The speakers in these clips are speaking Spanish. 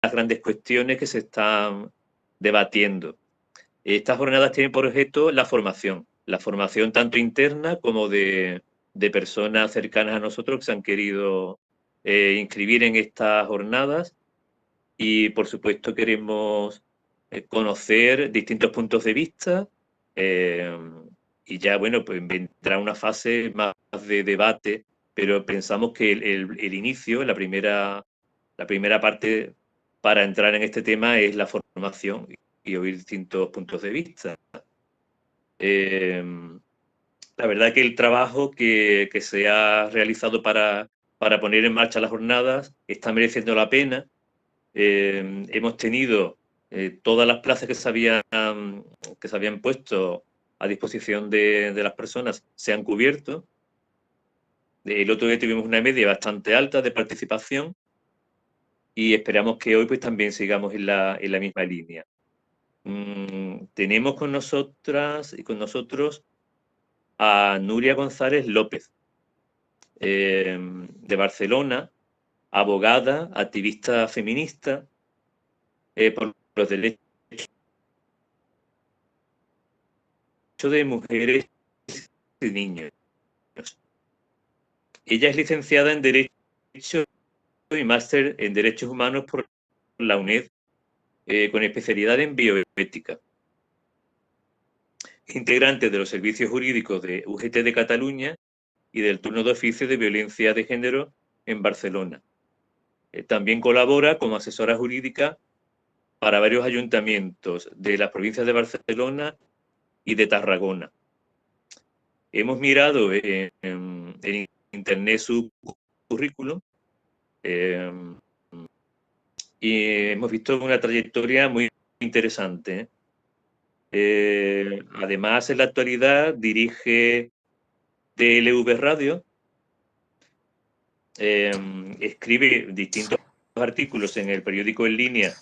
las grandes cuestiones que se están debatiendo. Estas jornadas tienen por objeto la formación tanto interna como de personas cercanas a nosotros que se han querido inscribir en estas jornadas, y por supuesto queremos conocer distintos puntos de vista, y ya, bueno, pues vendrá una fase más de debate, pero pensamos que el inicio, la primera parte para entrar en este tema es la formación y oír distintos puntos de vista. La verdad que el trabajo que se ha realizado para poner en marcha las jornadas está mereciendo la pena. Hemos tenido todas las plazas que se habían puesto a disposición de las personas, se han cubierto. El otro día tuvimos una media bastante alta de participación y esperamos que hoy pues también sigamos en la misma línea. Tenemos con nosotras y con nosotros a Nuria González López, de Barcelona, abogada, activista feminista por los derechos de mujeres y niños. Ella es licenciada en Derecho y máster en Derechos Humanos por la UNED, con especialidad en bioética. Integrante de los servicios jurídicos de UGT de Cataluña y del turno de oficio de violencia de género en Barcelona. También colabora como asesora jurídica para varios ayuntamientos de las provincias de Barcelona y de Tarragona. Hemos mirado en internet su currículum y hemos visto una trayectoria muy interesante. Además, en la actualidad dirige DLV Radio, escribe distintos artículos en el periódico en línea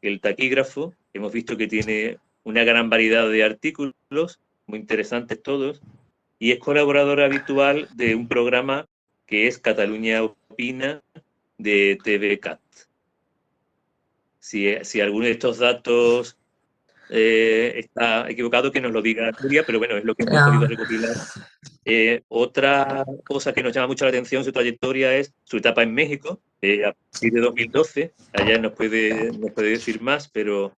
El Taquígrafo. Hemos visto que tiene una gran variedad de artículos, muy interesantes todos, y es colaboradora habitual de un programa que es Cataluña Opina, de TVCAT. Si alguno de estos datos está equivocado, que nos lo diga Nuria, pero bueno, es lo que hemos podido recopilar. Otra cosa que nos llama mucho la atención su trayectoria es su etapa en México, a partir de 2012. Allá nos puede decir más, pero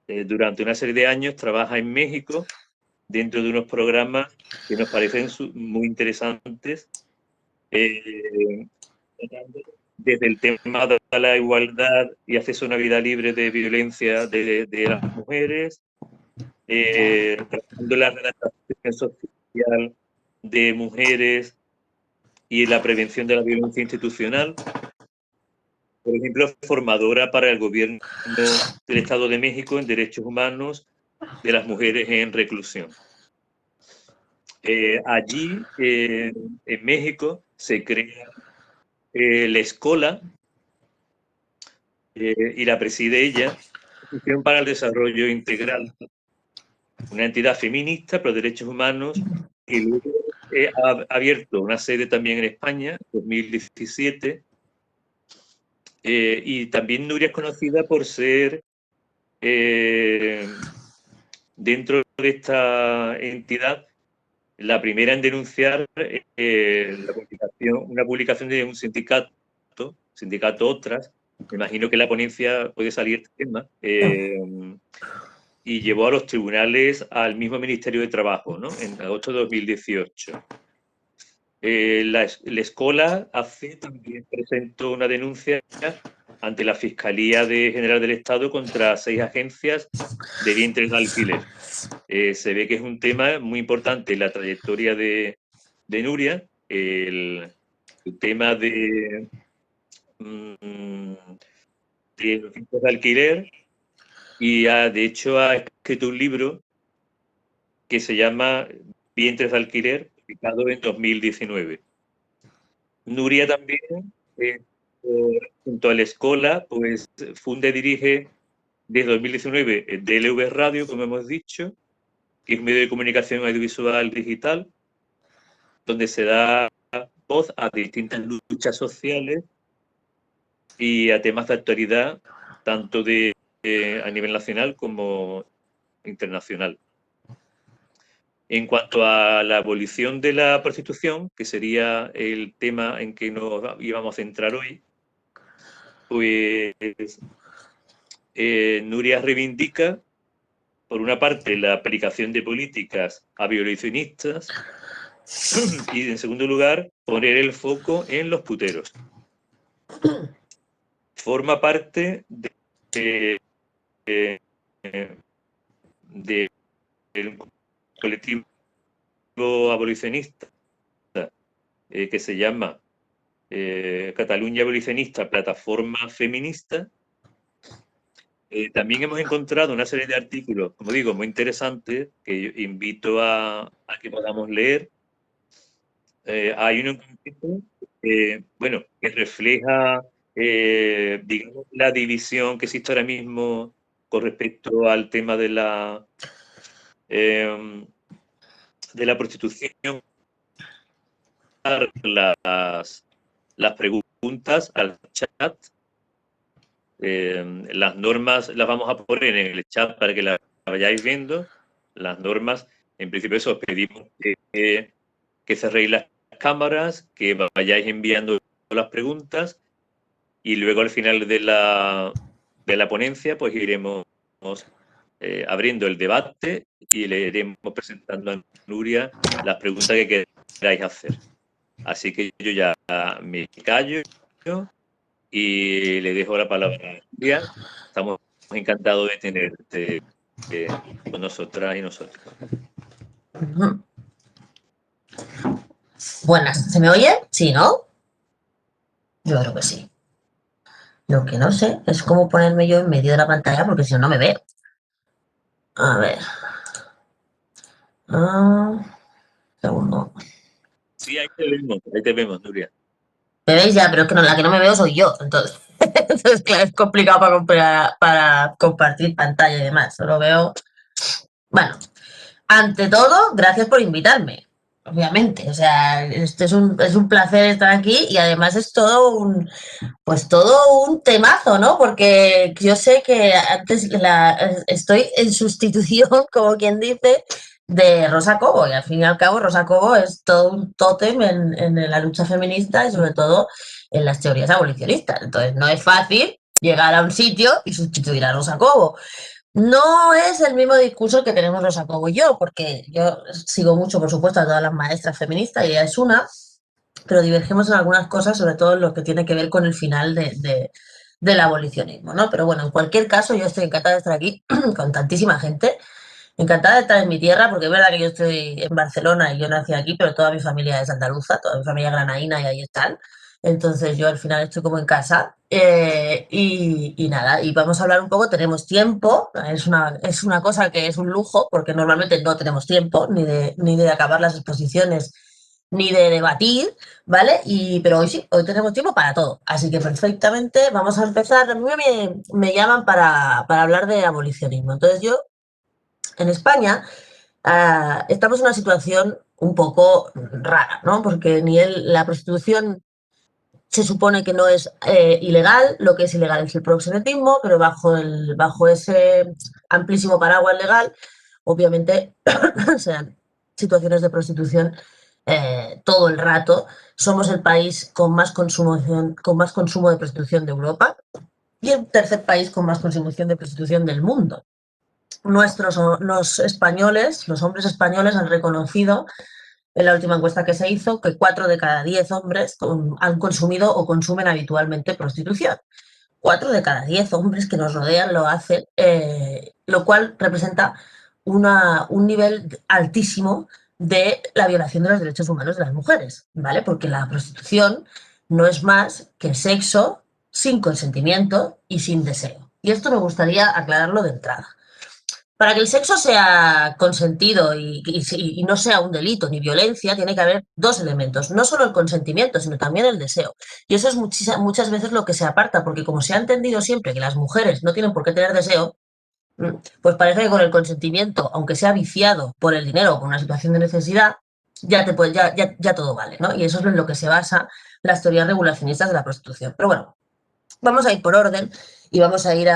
durante una serie de años trabaja en México dentro de unos programas que nos parecen muy interesantes, desde el tema de la igualdad y acceso a una vida libre de violencia de las mujeres, trabajando en la redactación social de mujeres y la prevención de la violencia institucional. Por ejemplo, formadora para el gobierno del Estado de México en derechos humanos de las mujeres en reclusión. Allí, en México, se crea la Escola, y la preside ella, Institución para el Desarrollo Integral, una entidad feminista pro derechos humanos, y luego ha abierto una sede también en España, en 2017, y también Nuria es conocida por ser, dentro de esta entidad, la primera en denunciar una publicación de un sindicato Otras. Me imagino que en la ponencia puede salir este tema, y llevó a los tribunales al mismo Ministerio de Trabajo, ¿no?, en agosto de 2018. La Escola también presentó una denuncia ante la Fiscalía General del Estado contra 6 agencias de vientres de alquiler. Se ve que es un tema muy importante en la trayectoria de Nuria, el tema de los vientres de alquiler, y de hecho ha escrito un libro que se llama Vientres de alquiler, publicado en 2019. Nuria también, junto a la Escola, pues funda y dirige desde 2019 DLV Radio, como hemos dicho, que es un medio de comunicación audiovisual digital, donde se da voz a distintas luchas sociales y a temas de actualidad tanto a nivel nacional como internacional. En cuanto a la abolición de la prostitución, que sería el tema en que nos íbamos a centrar hoy, pues Nuria reivindica, por una parte, la aplicación de políticas abolicionistas y, en segundo lugar, poner el foco en los puteros. Forma parte del colectivo abolicionista que se llama Cataluña Abolicionista, Plataforma Feminista. También hemos encontrado una serie de artículos, como digo, muy interesantes, que invito a que podamos leer. Hay uno en concreto, bueno, que refleja, digamos, la división que existe ahora mismo con respecto al tema de la prostitución. Las preguntas al chat. Las normas las vamos a poner en el chat para que las vayáis viendo. Las normas, en principio, os pedimos que cerréis las cámaras, que vayáis enviando las preguntas y luego al final de la ponencia pues iremos abriendo el debate y le iremos presentando a Nuria las preguntas que queráis hacer. Así que yo ya me callo y le dejo la palabra a Nuria. Estamos encantados de tenerte con nosotras y nosotros. Buenas, ¿se me oye? Sí, ¿no? Yo creo que sí. Lo que no sé es cómo ponerme yo en medio de la pantalla porque si no, no me veo. A ver. Segundo. Sí, ahí te vemos, Nuria. Me veis ya, pero es que no, la que no me veo soy yo. Entonces, entonces claro, es complicado para compartir pantalla y demás. Solo veo. Bueno, ante todo, gracias por invitarme. Obviamente, o sea, este es un placer estar aquí y además es pues todo un temazo, ¿no? Porque yo sé que antes estoy en sustitución, como quien dice, de Rosa Cobo, y al fin y al cabo Rosa Cobo es todo un tótem en la lucha feminista y sobre todo en las teorías abolicionistas. Entonces no es fácil llegar a un sitio y sustituir a Rosa Cobo. No es el mismo discurso que tenemos Rosa Cobo y yo, porque yo sigo mucho, por supuesto, a todas las maestras feministas y ella es una, pero divergimos en algunas cosas, sobre todo en lo que tiene que ver con el final del abolicionismo, ¿no? Pero bueno, en cualquier caso, yo estoy encantada de estar aquí con tantísima gente, encantada de estar en mi tierra, porque es verdad que yo estoy en Barcelona y yo nací aquí, pero toda mi familia es andaluza, toda mi familia granaína y ahí están. Entonces yo al final estoy como en casa y nada, y vamos a hablar un poco, tenemos tiempo, es una cosa que es un lujo, porque normalmente no tenemos tiempo ni de acabar las exposiciones ni de debatir, ¿vale? Pero hoy sí, hoy tenemos tiempo para todo. Así que perfectamente vamos a empezar. A mí me llaman para hablar de abolicionismo. Entonces yo, en España, estamos en una situación un poco rara, ¿no? Porque la prostitución se supone que no es ilegal, lo que es ilegal es el proxenetismo, pero bajo ese amplísimo paraguas legal, obviamente, sean situaciones de prostitución todo el rato. Somos el país con más consumo de prostitución de Europa y el tercer país con más consumición de prostitución del mundo. Los españoles, los hombres españoles han reconocido en la última encuesta que se hizo que 4 de cada 10 hombres han consumido o consumen habitualmente prostitución. 4 de cada 10 hombres que nos rodean lo hacen, lo cual representa un nivel altísimo de la violación de los derechos humanos de las mujeres, ¿vale? Porque la prostitución no es más que sexo sin consentimiento y sin deseo. Y esto me gustaría aclararlo de entrada. Para que el sexo sea consentido y no sea un delito ni violencia, tiene que haber dos elementos, no solo el consentimiento, sino también el deseo. Y eso es muchas veces lo que se aparta, porque como se ha entendido siempre que las mujeres no tienen por qué tener deseo, pues parece que con el consentimiento, aunque sea viciado por el dinero o por una situación de necesidad, ya todo vale, ¿no? Y eso es en lo que se basa las teorías regulacionistas de la prostitución. Pero bueno, Vamos a ir por orden y vamos a ir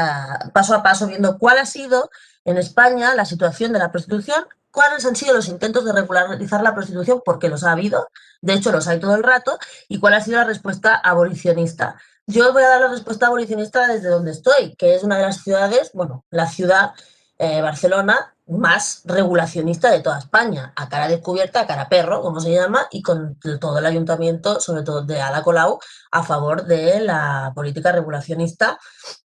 paso a paso viendo cuál ha sido en España la situación de la prostitución, cuáles han sido los intentos de regularizar la prostitución, porque los ha habido, de hecho los hay todo el rato, y cuál ha sido la respuesta abolicionista. Yo os voy a dar la respuesta abolicionista desde donde estoy, que es una de las ciudades, bueno, la ciudad, Barcelona, más regulacionista de toda España, a cara descubierta, a cara perro, como se llama, y con todo el ayuntamiento, sobre todo de Ada Colau, a favor de la política regulacionista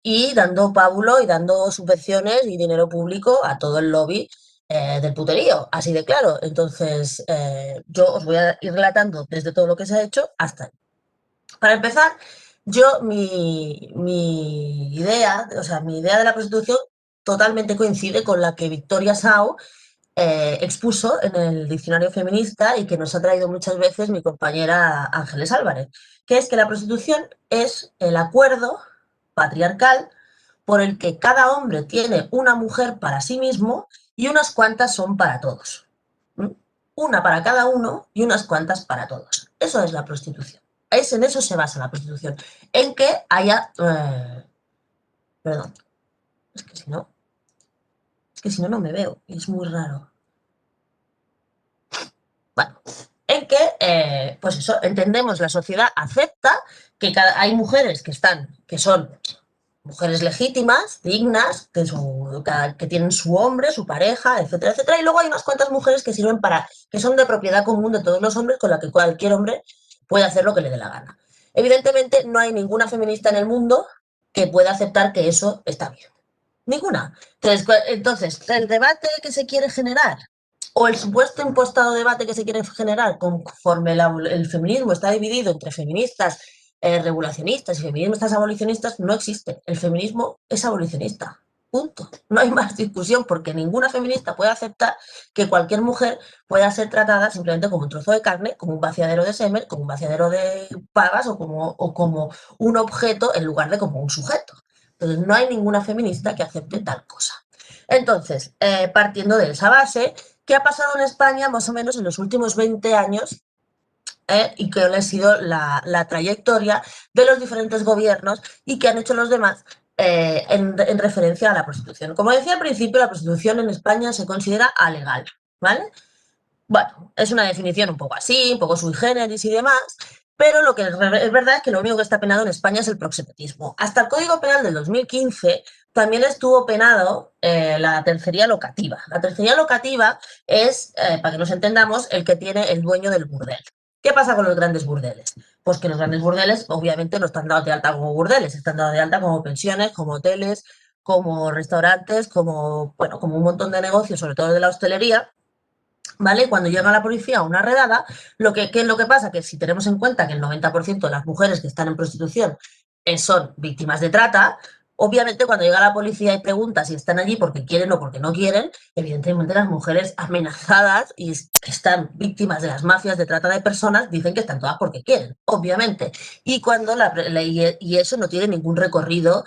y dando pábulo y dando subvenciones y dinero público a todo el lobby del puterío, así de claro. Entonces, yo os voy a ir relatando desde todo lo que se ha hecho hasta ahí. Para empezar, mi idea, o sea, mi idea de la prostitución totalmente coincide con la que Victoria Sau expuso en el diccionario feminista y que nos ha traído muchas veces mi compañera Ángeles Álvarez, que es que la prostitución es el acuerdo patriarcal por el que cada hombre tiene una mujer para sí mismo y unas cuantas son para todos. ¿Mm? Una para cada uno y unas cuantas para todos. Eso es la prostitución. En eso se basa la prostitución. En que haya... perdón, es que si no... Es que si no, no me veo. Y es muy raro. Bueno, en que, pues eso, entendemos, la sociedad acepta que hay mujeres que son mujeres legítimas, dignas, que tienen su hombre, su pareja, etcétera, etcétera, y luego hay unas cuantas mujeres que sirven que son de propiedad común de todos los hombres, con la que cualquier hombre puede hacer lo que le dé la gana. Evidentemente, no hay ninguna feminista en el mundo que pueda aceptar que eso está bien. Ninguna. Entonces, el debate que se quiere generar o el supuesto impostado debate que se quiere generar conforme el feminismo está dividido entre feministas regulacionistas y feministas abolicionistas no existe. El feminismo es abolicionista. Punto. No hay más discusión porque ninguna feminista puede aceptar que cualquier mujer pueda ser tratada simplemente como un trozo de carne, como un vaciadero de semen, como un vaciadero de pagas o como un objeto en lugar de como un sujeto. Entonces, no hay ninguna feminista que acepte tal cosa. Entonces, partiendo de esa base, ¿qué ha pasado en España más o menos en los últimos 20 años? Y que ha sido la trayectoria de los diferentes gobiernos y que han hecho los demás en referencia a la prostitución. Como decía al principio, la prostitución en España se considera alegal, ¿vale? Bueno, es una definición un poco así, un poco sui generis y demás, pero lo que es verdad es que lo único que está penado en España es el proxenetismo. Hasta el Código Penal del 2015 también estuvo penado la tercería locativa. La tercería locativa es, para que nos entendamos, el que tiene el dueño del burdel. ¿Qué pasa con los grandes burdeles? Pues que los grandes burdeles obviamente no están dados de alta como burdeles, están dados de alta como pensiones, como hoteles, como restaurantes, como, bueno, como un montón de negocios, sobre todo de la hostelería, ¿vale? Cuando llega la policía a una redada, ¿qué es lo que pasa? Que si tenemos en cuenta que el 90% de las mujeres que están en prostitución son víctimas de trata, obviamente cuando llega la policía y pregunta si están allí porque quieren o porque no quieren, evidentemente las mujeres amenazadas y que están víctimas de las mafias de trata de personas dicen que están todas porque quieren, obviamente. Y, y eso no tiene ningún recorrido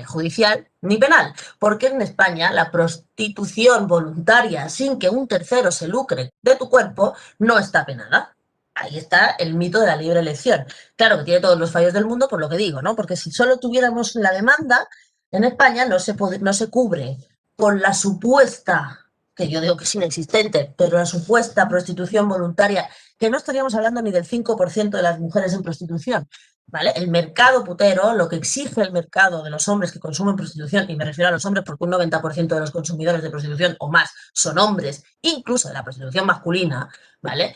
judicial ni penal, porque en España la prostitución voluntaria sin que un tercero se lucre de tu cuerpo no está penada. Ahí está el mito de la libre elección. Claro que tiene todos los fallos del mundo por lo que digo, ¿no? Porque si solo tuviéramos la demanda, en España no se cubre con la supuesta, que yo digo que es inexistente, pero la supuesta prostitución voluntaria, que no estaríamos hablando ni del 5% de las mujeres en prostitución, ¿vale? El mercado putero, lo que exige el mercado de los hombres que consumen prostitución, y me refiero a los hombres porque un 90% de los consumidores de prostitución o más son hombres, incluso de la prostitución masculina, ¿vale?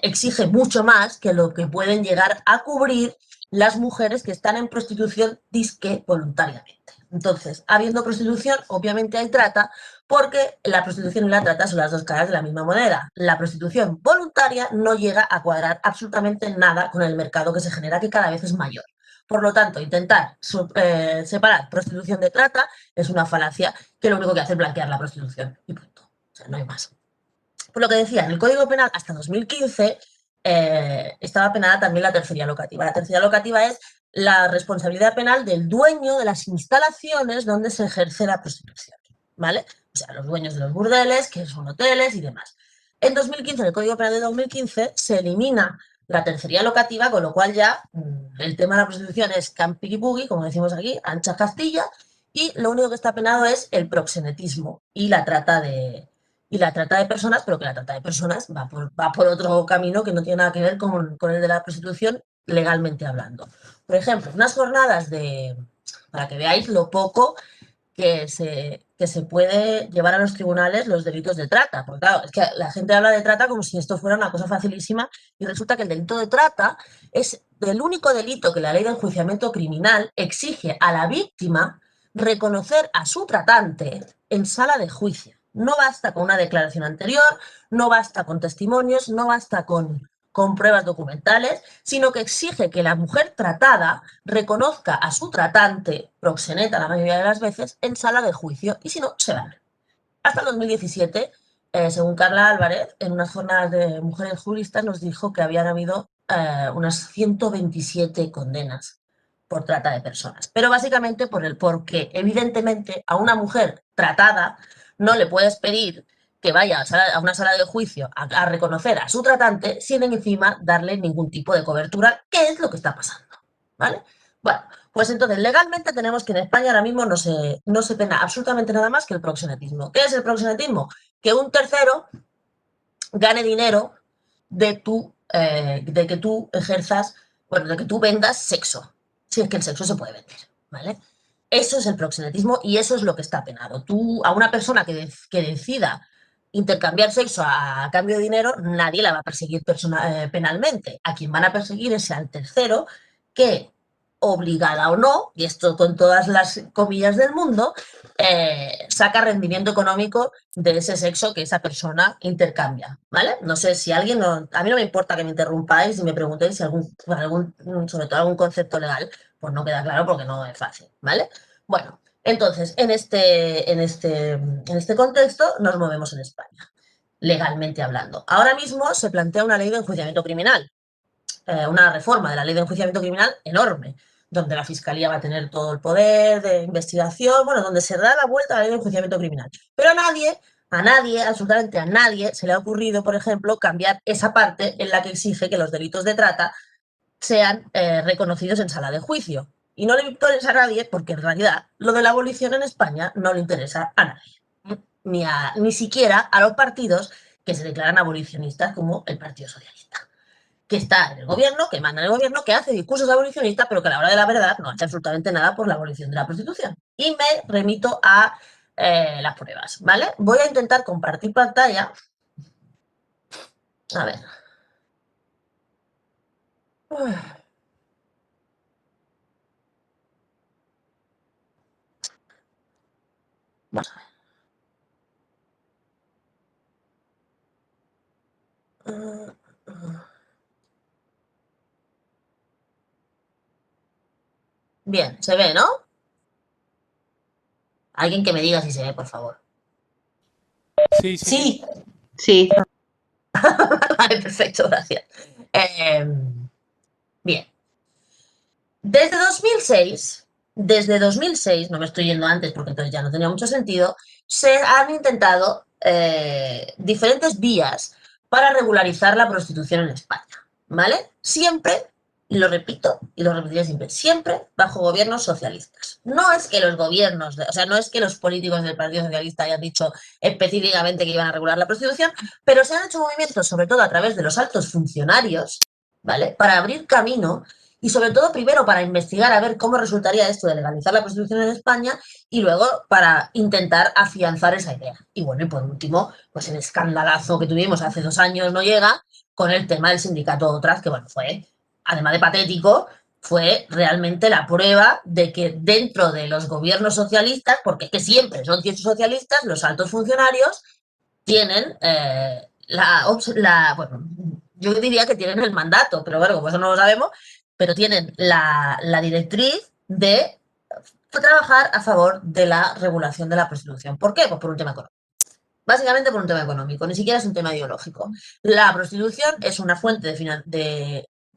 Exige mucho más que lo que pueden llegar a cubrir las mujeres que están en prostitución disque voluntariamente. Entonces, habiendo prostitución, obviamente hay trata, porque la prostitución y la trata son las dos caras de la misma moneda. La prostitución voluntaria no llega a cuadrar absolutamente nada con el mercado que se genera, que cada vez es mayor. Por lo tanto, intentar separar prostitución de trata es una falacia que lo único que hace es blanquear la prostitución. Y punto. O sea, no hay más. Por lo que decía, en el Código Penal hasta 2015 estaba penada también la tercería locativa. La tercería locativa es la responsabilidad penal del dueño de las instalaciones donde se ejerce la prostitución, ¿vale? O sea, los dueños de los burdeles, que son hoteles y demás. En 2015, en el Código Penal de 2015, se elimina la tercería locativa, con lo cual ya el tema de la prostitución es campi como decimos aquí, ancha Castilla, y lo único que está penado es el proxenetismo y la trata de personas, pero que la trata de personas va por otro camino que no tiene nada que ver con el de la prostitución legalmente hablando. Por ejemplo, unas jornadas para que veáis lo poco que se puede llevar a los tribunales los delitos de trata. Porque claro, es que la gente habla de trata como si esto fuera una cosa facilísima y resulta que el delito de trata es el único delito que la ley de enjuiciamiento criminal exige a la víctima reconocer a su tratante en sala de juicio. No basta con una declaración anterior, no basta con testimonios, no basta con pruebas documentales, sino que exige que la mujer tratada reconozca a su tratante, proxeneta la mayoría de las veces, en sala de juicio, y si no, se va. Hasta el 2017, según Carla Álvarez, en unas jornadas de mujeres juristas nos dijo que habían habido unas 127 condenas por trata de personas. Pero básicamente porque evidentemente a una mujer tratada no le puedes pedir que vaya a una sala de juicio a reconocer a su tratante sin encima darle ningún tipo de cobertura, que es lo que está pasando. ¿Vale? Bueno, pues entonces legalmente tenemos que en España ahora mismo no se pena absolutamente nada más que el proxenetismo. ¿Qué es el proxenetismo? Que un tercero gane dinero de que tú ejerzas, bueno, de que tú vendas sexo, si es que el sexo se puede vender, ¿vale? Eso es el proxenetismo y eso es lo que está penado. Tú, a una persona que decida intercambiar sexo a cambio de dinero, nadie la va a perseguir penalmente. A quien van a perseguir es al tercero que, obligada o no, y esto con todas las comillas del mundo, saca rendimiento económico de ese sexo que esa persona intercambia, ¿vale? No sé si alguien, a mí no me importa que me interrumpáis y me preguntéis si sobre todo algún concepto legal, pues no queda claro porque no es fácil, ¿vale? Bueno, entonces, en este contexto nos movemos en España, legalmente hablando. Ahora mismo se plantea una ley de enjuiciamiento criminal, una reforma de la ley de enjuiciamiento criminal enorme, donde la Fiscalía va a tener todo el poder de investigación, bueno, donde se da la vuelta a la ley de enjuiciamiento criminal. Pero a nadie, absolutamente a nadie, se le ha ocurrido, por ejemplo, cambiar esa parte en la que exige que los delitos de trata sean reconocidos en sala de juicio. Y no le interesa a nadie porque en realidad lo de la abolición en España no le interesa a nadie, ni siquiera a los partidos que se declaran abolicionistas como el Partido Socialista, que está en el gobierno, que manda en el gobierno, que hace discursos abolicionistas, pero que a la hora de la verdad no hace absolutamente nada por la abolición de la prostitución. Y me remito a las pruebas, ¿vale? Voy a intentar compartir pantalla. A ver. Vamos a ver. Bien, se ve, ¿no? Alguien que me diga si se ve, por favor. Sí, sí. Sí. Sí. Vale, perfecto, gracias. Bien. Desde 2006, no me estoy yendo antes porque entonces ya no tenía mucho sentido, se han intentado diferentes vías para regularizar la prostitución en España, ¿vale? Siempre, y lo repito y lo repetiré siempre, siempre bajo gobiernos socialistas. No es que los gobiernos, o sea, no es que los políticos del Partido Socialista hayan dicho específicamente que iban a regular la prostitución, pero se han hecho movimientos, sobre todo a través de los altos funcionarios, ¿vale? Para abrir camino y sobre todo primero para investigar a ver cómo resultaría esto de legalizar la prostitución en España y luego para intentar afianzar esa idea. Y bueno, y por último, pues el escandalazo que tuvimos hace 2 años no llega con el tema del sindicato Otras, que bueno, fue, además de patético, fue realmente la prueba de que dentro de los gobiernos socialistas, porque es que siempre son socialistas, los altos funcionarios tienen bueno, yo diría que tienen el mandato, pero bueno, como eso no lo sabemos, pero tienen la directriz de trabajar a favor de la regulación de la prostitución. ¿Por qué? Pues por un tema económico. Básicamente por un tema económico, ni siquiera es un tema ideológico. La prostitución es una fuente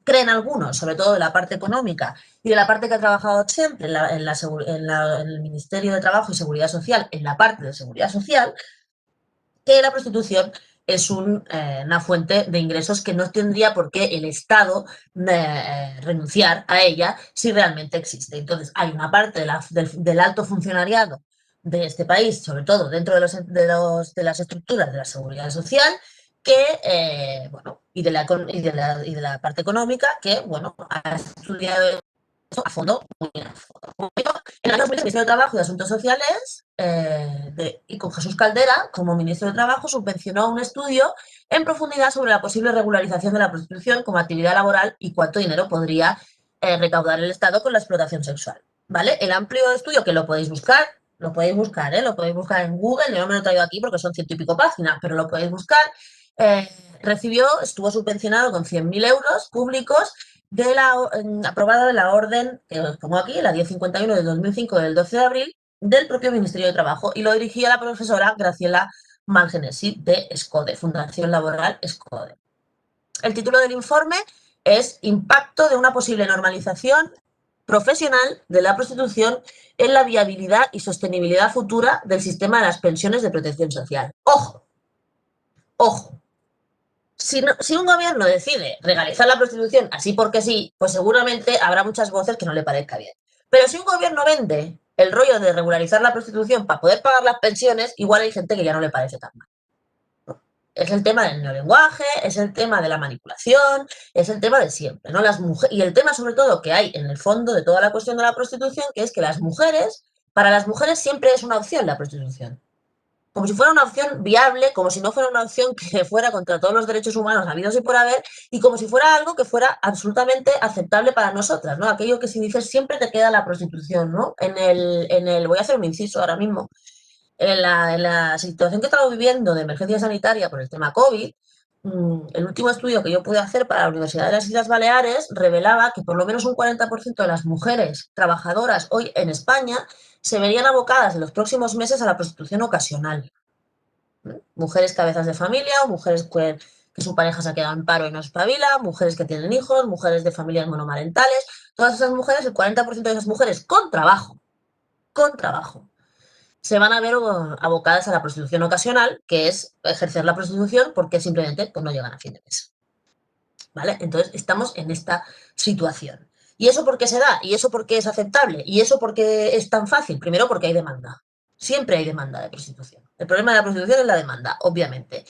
creen algunos, sobre todo de la parte económica y de la parte que ha trabajado siempre en el Ministerio de Trabajo y Seguridad Social, en la parte de Seguridad Social, que la prostitución es una fuente de ingresos que no tendría por qué el Estado renunciar a ella si realmente existe. Entonces, hay una parte del alto funcionariado de este país, sobre todo dentro de las estructuras de la seguridad social, que, bueno, y de la parte económica, que, bueno, ha estudiado a fondo, muy a fondo. En el año 2000, el Ministerio de Trabajo y Asuntos Sociales, y con Jesús Caldera como ministro de Trabajo, subvencionó un estudio en profundidad sobre la posible regularización de la prostitución como actividad laboral y cuánto dinero podría recaudar el Estado con la explotación sexual. ¿Vale? El amplio estudio, que lo podéis buscar, lo podéis buscar en Google, yo no me lo traigo aquí porque son 100 y pico páginas, pero lo podéis buscar. Estuvo subvencionado con 100.000 euros públicos aprobada de la orden, que os pongo aquí, la 1051 del 2005 del 12 de abril, del propio Ministerio de Trabajo, y lo dirigía la profesora Graciela Mangenesi de SCODE, Fundación Laboral SCODE. El título del informe es Impacto de una posible normalización profesional de la prostitución en la viabilidad y sostenibilidad futura del sistema de las pensiones de protección social. ¡Ojo! ¡Ojo! Si un gobierno decide legalizar la prostitución así porque sí, pues seguramente habrá muchas voces que no le parezca bien. Pero si un gobierno vende el rollo de regularizar la prostitución para poder pagar las pensiones, igual hay gente que ya no le parece tan mal. Es el tema del neolenguaje, es el tema de la manipulación, es el tema de siempre, ¿no? Y el tema sobre todo que hay en el fondo de toda la cuestión de la prostitución, que es que para las mujeres siempre es una opción la prostitución. Como si fuera una opción viable, como si no fuera una opción que fuera contra todos los derechos humanos habidos y por haber, y como si fuera algo que fuera absolutamente aceptable para nosotras, ¿no? Aquello que si dices siempre te queda la prostitución, ¿no? Voy a hacer un inciso ahora mismo. En la situación que estamos viviendo de emergencia sanitaria por el tema COVID, el último estudio que yo pude hacer para la Universidad de las Islas Baleares revelaba que por lo menos un 40% de las mujeres trabajadoras hoy en España se verían abocadas en los próximos meses a la prostitución ocasional. Mujeres cabezas de familia, o mujeres que su pareja se ha quedado en paro y no espabila, mujeres que tienen hijos, mujeres de familias monomarentales. Todas esas mujeres, el 40% de esas mujeres con trabajo, se van a ver abocadas a la prostitución ocasional, que es ejercer la prostitución porque simplemente pues, no llegan a fin de mes. ¿Vale? Entonces estamos en esta situación. ¿Y eso por qué se da? ¿Y eso por qué es aceptable? ¿Y eso por qué es tan fácil? Primero porque hay demanda. Siempre hay demanda de prostitución. El problema de la prostitución es la demanda, obviamente.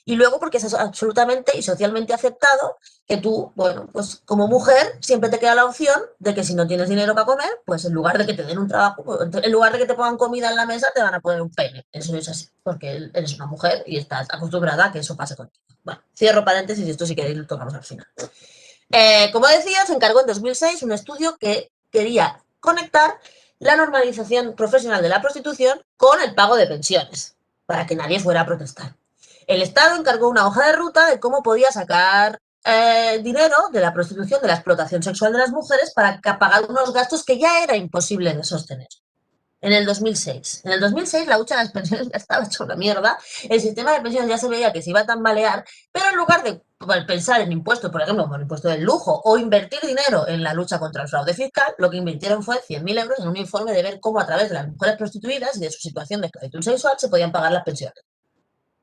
Y luego porque es absolutamente y socialmente aceptado que tú, bueno, pues como mujer siempre te queda la opción de que si no tienes dinero para comer, pues en lugar de que te den un trabajo, en lugar de que te pongan comida en la mesa, te van a poner un pene. Eso es así, porque eres una mujer y estás acostumbrada a que eso pase contigo. Bueno, cierro paréntesis y esto si queréis lo tocamos al final. Como decía, se encargó en 2006 un estudio que quería conectar la normalización profesional de la prostitución con el pago de pensiones, para que nadie fuera a protestar. El Estado encargó una hoja de ruta de cómo podía sacar dinero de la prostitución, de la explotación sexual de las mujeres, para pagar unos gastos que ya era imposible de sostener. En el 2006. En el 2006 la hucha de las pensiones ya estaba hecha una mierda, el sistema de pensiones ya se veía que se iba a tambalear, pero en lugar de pensar en impuestos, por ejemplo, como el impuesto del lujo, o invertir dinero en la lucha contra el fraude fiscal, lo que invirtieron fue 100.000 euros en un informe de ver cómo a través de las mujeres prostituidas y de su situación de esclavitud sexual se podían pagar las pensiones.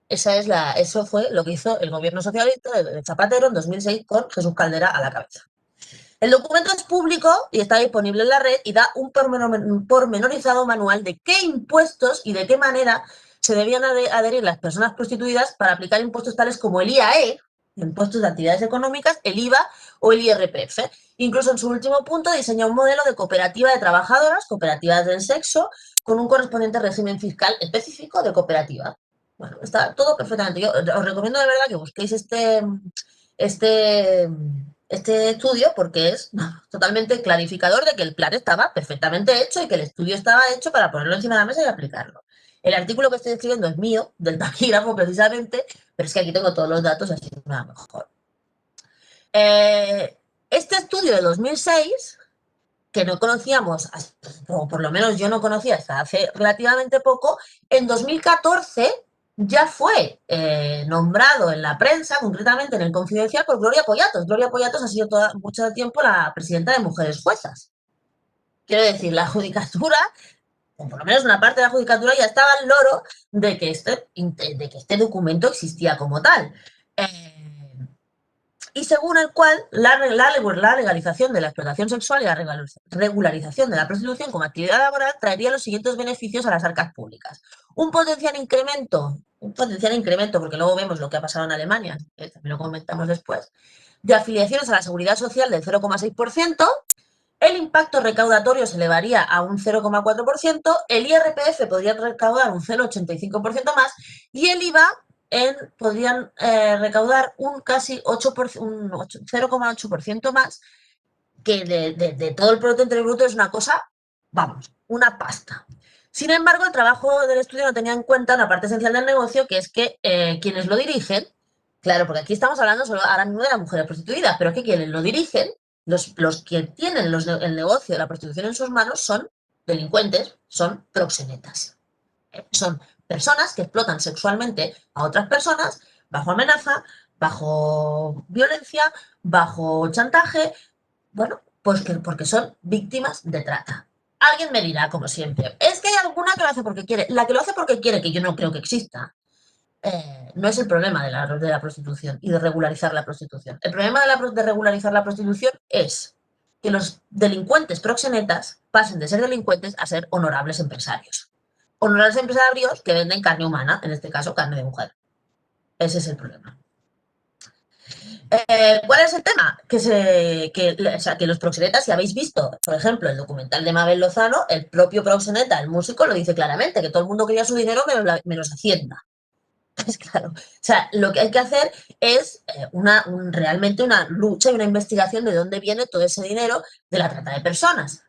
Eso fue lo que hizo el gobierno socialista de Zapatero en 2006 con Jesús Caldera a la cabeza. El documento es público y está disponible en la red y da un pormenorizado manual de qué impuestos y de qué manera se debían adherir las personas prostituidas para aplicar impuestos tales como el IAE, impuestos de actividades económicas, el IVA o el IRPF. Incluso en su último punto diseña un modelo de cooperativa de trabajadoras, cooperativas del sexo, con un correspondiente régimen fiscal específico de cooperativa. Bueno, está todo perfectamente. Yo os recomiendo de verdad que busquéis este estudio porque es totalmente clarificador de que el plan estaba perfectamente hecho y que el estudio estaba hecho para ponerlo encima de la mesa y aplicarlo. El artículo que estoy escribiendo es mío, del taquígrafo precisamente, pero es que aquí tengo todos los datos, así que nada mejor. Este estudio de 2006, que no conocíamos, o por lo menos yo no conocía hasta hace relativamente poco, en 2014 ya fue nombrado en la prensa, concretamente en el Confidencial, por Gloria Pollatos. Gloria Pollatos ha sido mucho tiempo la presidenta de Mujeres Juezas. Quiero decir, la judicatura o por lo menos una parte de la judicatura, ya estaba al loro de que este documento existía como tal. Y según el cual la legalización de la explotación sexual y la regularización de la prostitución como actividad laboral traería los siguientes beneficios a las arcas públicas. Un potencial incremento, porque luego vemos lo que ha pasado en Alemania, también lo comentamos después, de afiliaciones a la seguridad social del 0,6%, el impacto recaudatorio se elevaría a un 0,4%, el IRPF podría recaudar un 0,85% más y el IVA podrían recaudar un casi 0,8% más, que de todo el Producto Interior Bruto es una cosa, vamos, una pasta. Sin embargo, el trabajo del estudio no tenía en cuenta una parte esencial del negocio, que es que quienes lo dirigen, claro, porque aquí estamos hablando solo ahora mismo de las mujeres prostituidas, pero es que quienes lo dirigen, los que tienen el negocio de la prostitución en sus manos, son delincuentes, son proxenetas. Son personas que explotan sexualmente a otras personas bajo amenaza, bajo violencia, bajo chantaje, bueno, pues porque son víctimas de trata. Alguien me dirá, como siempre, es que hay alguna que lo hace porque quiere. La que lo hace porque quiere, que yo no creo que exista, no es el problema de la prostitución y de regularizar la prostitución. El problema de regularizar la prostitución es que los delincuentes proxenetas pasen de ser delincuentes a ser honorables empresarios. Honorables empresarios que venden carne humana, en este caso carne de mujer. Ese es el problema. ¿Cuál es el tema? Que los proxenetas, si habéis visto, por ejemplo, el documental de Mabel Lozano, el propio proxeneta, el músico, lo dice claramente, que todo el mundo quería su dinero menos Hacienda. Pues claro, o sea, lo que hay que hacer es realmente una lucha y una investigación de dónde viene todo ese dinero de la trata de personas.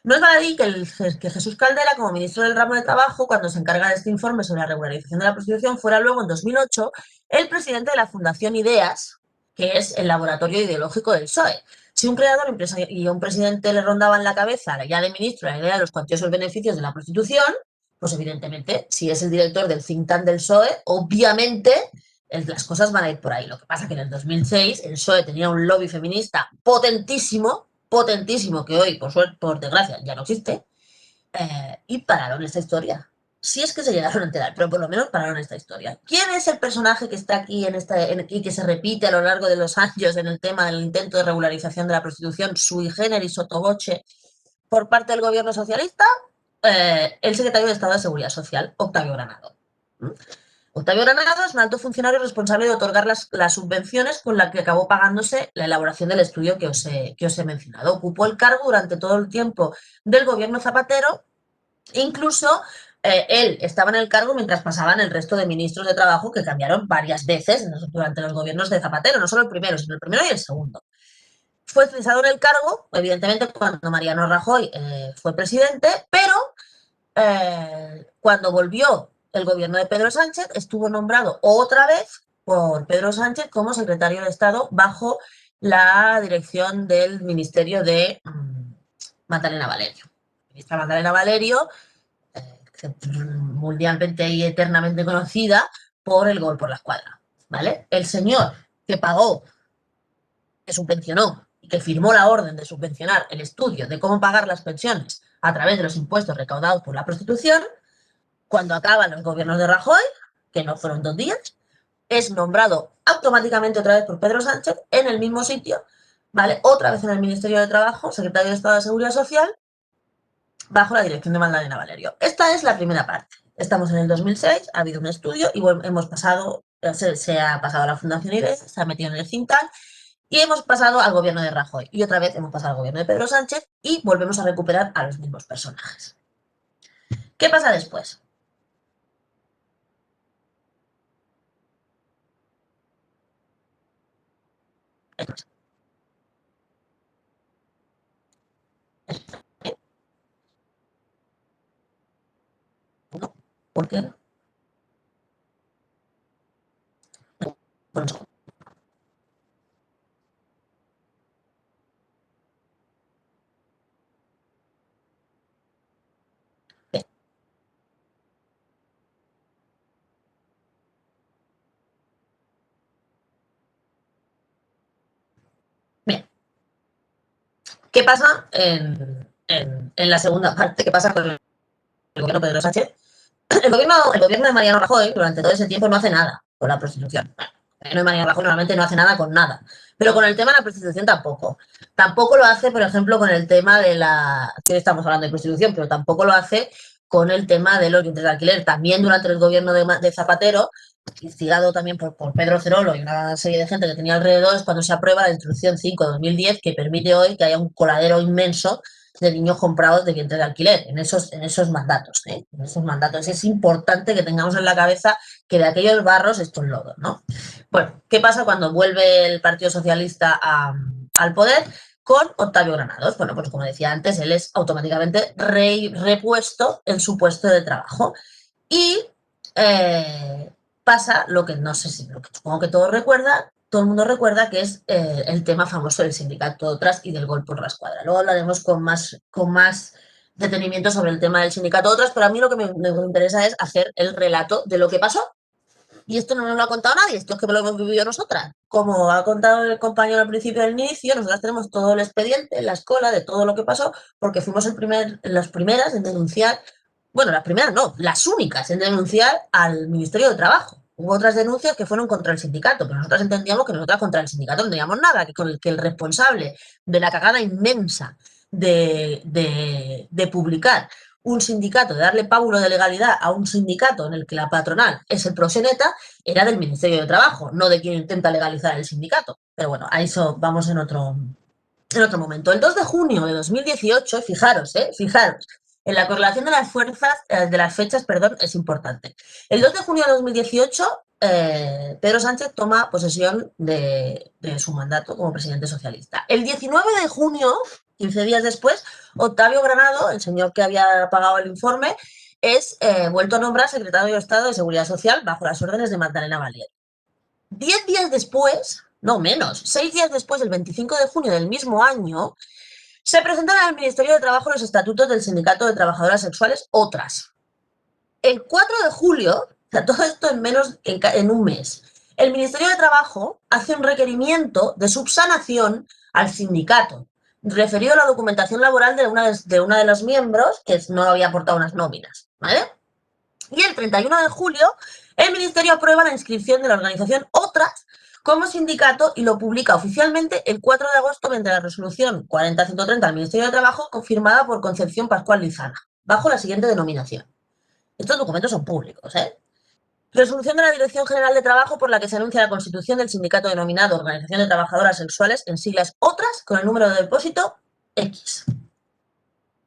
No es baladí que Jesús Caldera, como ministro del ramo de trabajo, cuando se encarga de este informe sobre la regularización de la prostitución, fuera luego en 2008 el presidente de la Fundación Ideas, que es el laboratorio ideológico del PSOE. Si un creador y un presidente le rondaban la cabeza, ya de ministro, la idea de los cuantiosos beneficios de la prostitución, pues evidentemente, si es el director del think tank del PSOE, obviamente las cosas van a ir por ahí. Lo que pasa es que en el 2006 el PSOE tenía un lobby feminista potentísimo, que hoy, por desgracia, ya no existe, y pararon esta historia. Si es que se llegaron a enterar, pero por lo menos pararon esta historia. ¿Quién es el personaje que está aquí y que se repite a lo largo de los años en el tema del intento de regularización de la prostitución, sui generis sotto voce, por parte del gobierno socialista? El secretario de Estado de Seguridad Social, Octavio Granado. Octavio Granado es un alto funcionario responsable de otorgar las subvenciones con las que acabó pagándose la elaboración del estudio que os he mencionado. Ocupó el cargo durante todo el tiempo del gobierno Zapatero, incluso él estaba en el cargo mientras pasaban el resto de ministros de trabajo que cambiaron varias veces durante los gobiernos de Zapatero, no solo el primero, sino el primero y el segundo. Fue cesado en el cargo, evidentemente, cuando Mariano Rajoy fue presidente, pero cuando volvió el gobierno de Pedro Sánchez, estuvo nombrado otra vez por Pedro Sánchez como secretario de Estado bajo la dirección del Ministerio de Magdalena Valerio. Ministra Magdalena Valerio, mundialmente y eternamente conocida por el gol por la escuadra. ¿Vale? El señor que pagó, que subvencionó y que firmó la orden de subvencionar el estudio de cómo pagar las pensiones a través de los impuestos recaudados por la prostitución, cuando acaban los gobiernos de Rajoy, que no fueron 2 días, es nombrado automáticamente otra vez por Pedro Sánchez en el mismo sitio, ¿vale? Otra vez en el Ministerio de Trabajo, secretario de Estado de Seguridad Social, bajo la dirección de Magdalena Valerio. Esta es la primera parte. Estamos en el 2006, ha habido un estudio y hemos pasado, se ha pasado a la Fundación IDES, se ha metido en el think tank y hemos pasado al gobierno de Rajoy. Y otra vez hemos pasado al gobierno de Pedro Sánchez y volvemos a recuperar a los mismos personajes. ¿Qué pasa después? ¿Por qué? Bueno, bien. ¿Qué pasa en la segunda parte, ¿qué pasa con el gobierno de Pedro Sánchez? El gobierno de Mariano Rajoy durante todo ese tiempo no hace nada con la prostitución. El gobierno de Mariano Rajoy normalmente no hace nada con nada. Pero con el tema de la prostitución tampoco. Tampoco lo hace, por ejemplo, con el tema de la... Que estamos hablando de prostitución, pero tampoco lo hace con el tema de los vientres de alquiler. También durante el gobierno de Zapatero, instigado también por Pedro Cerolo y una serie de gente que tenía alrededor, es cuando se aprueba la Instrucción 5/2010, que permite hoy que haya un coladero inmenso de niños comprados de vientres de alquiler, en esos mandatos, ¿eh? En esos mandatos. Es importante que tengamos en la cabeza que de aquellos barros estos lodos, ¿no? Bueno, ¿qué pasa cuando vuelve el Partido Socialista al poder? Con Octavio Granados. Bueno, pues como decía antes, él es automáticamente repuesto en su puesto de trabajo. Y pasa lo que no sé si, lo que supongo que todo el mundo recuerda, que es el tema famoso del sindicato Otras y del gol por la escuadra. Luego hablaremos con más detenimiento sobre el tema del sindicato Otras, pero a mí lo que me interesa es hacer el relato de lo que pasó. Y esto no nos lo ha contado nadie, esto es que lo hemos vivido nosotras. Como ha contado el compañero al principio del inicio, nosotras tenemos todo el expediente, la escuela de todo lo que pasó, porque fuimos las primeras en denunciar, bueno, las primeras no, las únicas en denunciar al Ministerio de Trabajo. Hubo otras denuncias que fueron contra el sindicato, pero nosotras entendíamos que nosotras contra el sindicato no teníamos nada, que el responsable de la cagada inmensa de publicar un sindicato, de darle pábulo de legalidad a un sindicato en el que la patronal es el proxeneta, era del Ministerio de Trabajo, no de quien intenta legalizar el sindicato. Pero bueno, a eso vamos en otro momento. El 2 de junio de 2018, fijaros, en la correlación de las fechas, es importante. El 2 de junio de 2018, Pedro Sánchez toma posesión de su mandato como presidente socialista. El 19 de junio, 15 días después, Octavio Granado, el señor que había pagado el informe, es vuelto a nombrar secretario de Estado de Seguridad Social bajo las órdenes de Magdalena Valier. 10 días después, no menos, 6 días después, el 25 de junio del mismo año, se presentan al Ministerio de Trabajo los estatutos del Sindicato de Trabajadoras Sexuales Otras. El 4 de julio, o sea, todo esto en un mes, el Ministerio de Trabajo hace un requerimiento de subsanación al sindicato, referido a la documentación laboral de una de los miembros que no había aportado unas nóminas, ¿vale? Y el 31 de julio, el Ministerio aprueba la inscripción de la organización Otras como sindicato y lo publica oficialmente el 4 de agosto mediante la resolución 40.130 del Ministerio de Trabajo, confirmada por Concepción Pascual Lizana, bajo la siguiente denominación. Estos documentos son públicos, ¿eh? Resolución de la Dirección General de Trabajo por la que se anuncia la constitución del sindicato denominado Organización de Trabajadoras Sexuales, en siglas Otras, con el número de depósito X.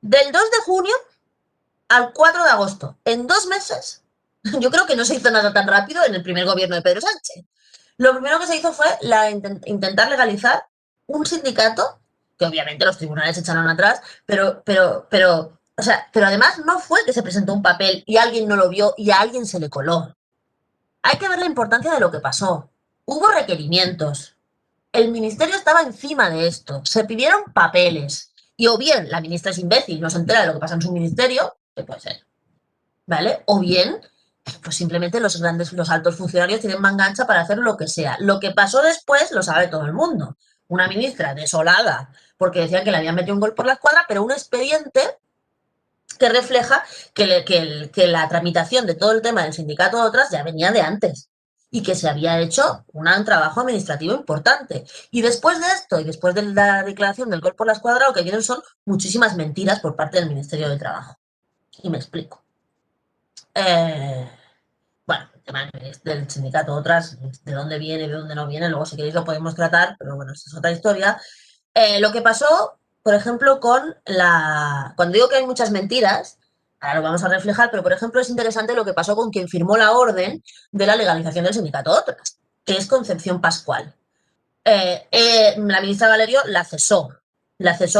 Del 2 de junio al 4 de agosto, en 2 meses, yo creo que no se hizo nada tan rápido en el primer gobierno de Pedro Sánchez. Lo primero que se hizo fue intentar legalizar un sindicato, que obviamente los tribunales echaron atrás, pero además no fue que se presentó un papel y alguien no lo vio y a alguien se le coló. Hay que ver la importancia de lo que pasó. Hubo requerimientos. El ministerio estaba encima de esto. Se pidieron papeles. Y o bien la ministra es imbécil, no se entera de lo que pasa en su ministerio, que puede ser, ¿vale? O bien, pues simplemente los altos funcionarios tienen mangancha para hacer lo que sea. Lo que pasó después lo sabe todo el mundo. Una ministra desolada porque decían que le habían metido un gol por la escuadra, pero un expediente que refleja que la tramitación de todo el tema del sindicato de Otras ya venía de antes y que se había hecho un trabajo administrativo importante. Y después de esto, y después de la declaración del gol por la escuadra, lo que vienen son muchísimas mentiras por parte del Ministerio de Trabajo. Y me explico. Bueno, el tema del sindicato Otras, de dónde viene, de dónde no viene, luego si queréis lo podemos tratar, pero bueno, esa es otra historia. Lo que pasó, por ejemplo, cuando digo que hay muchas mentiras, ahora lo vamos a reflejar, pero por ejemplo es interesante lo que pasó con quien firmó la orden de la legalización del sindicato Otras, que es Concepción Pascual. La ministra Valerio la cesó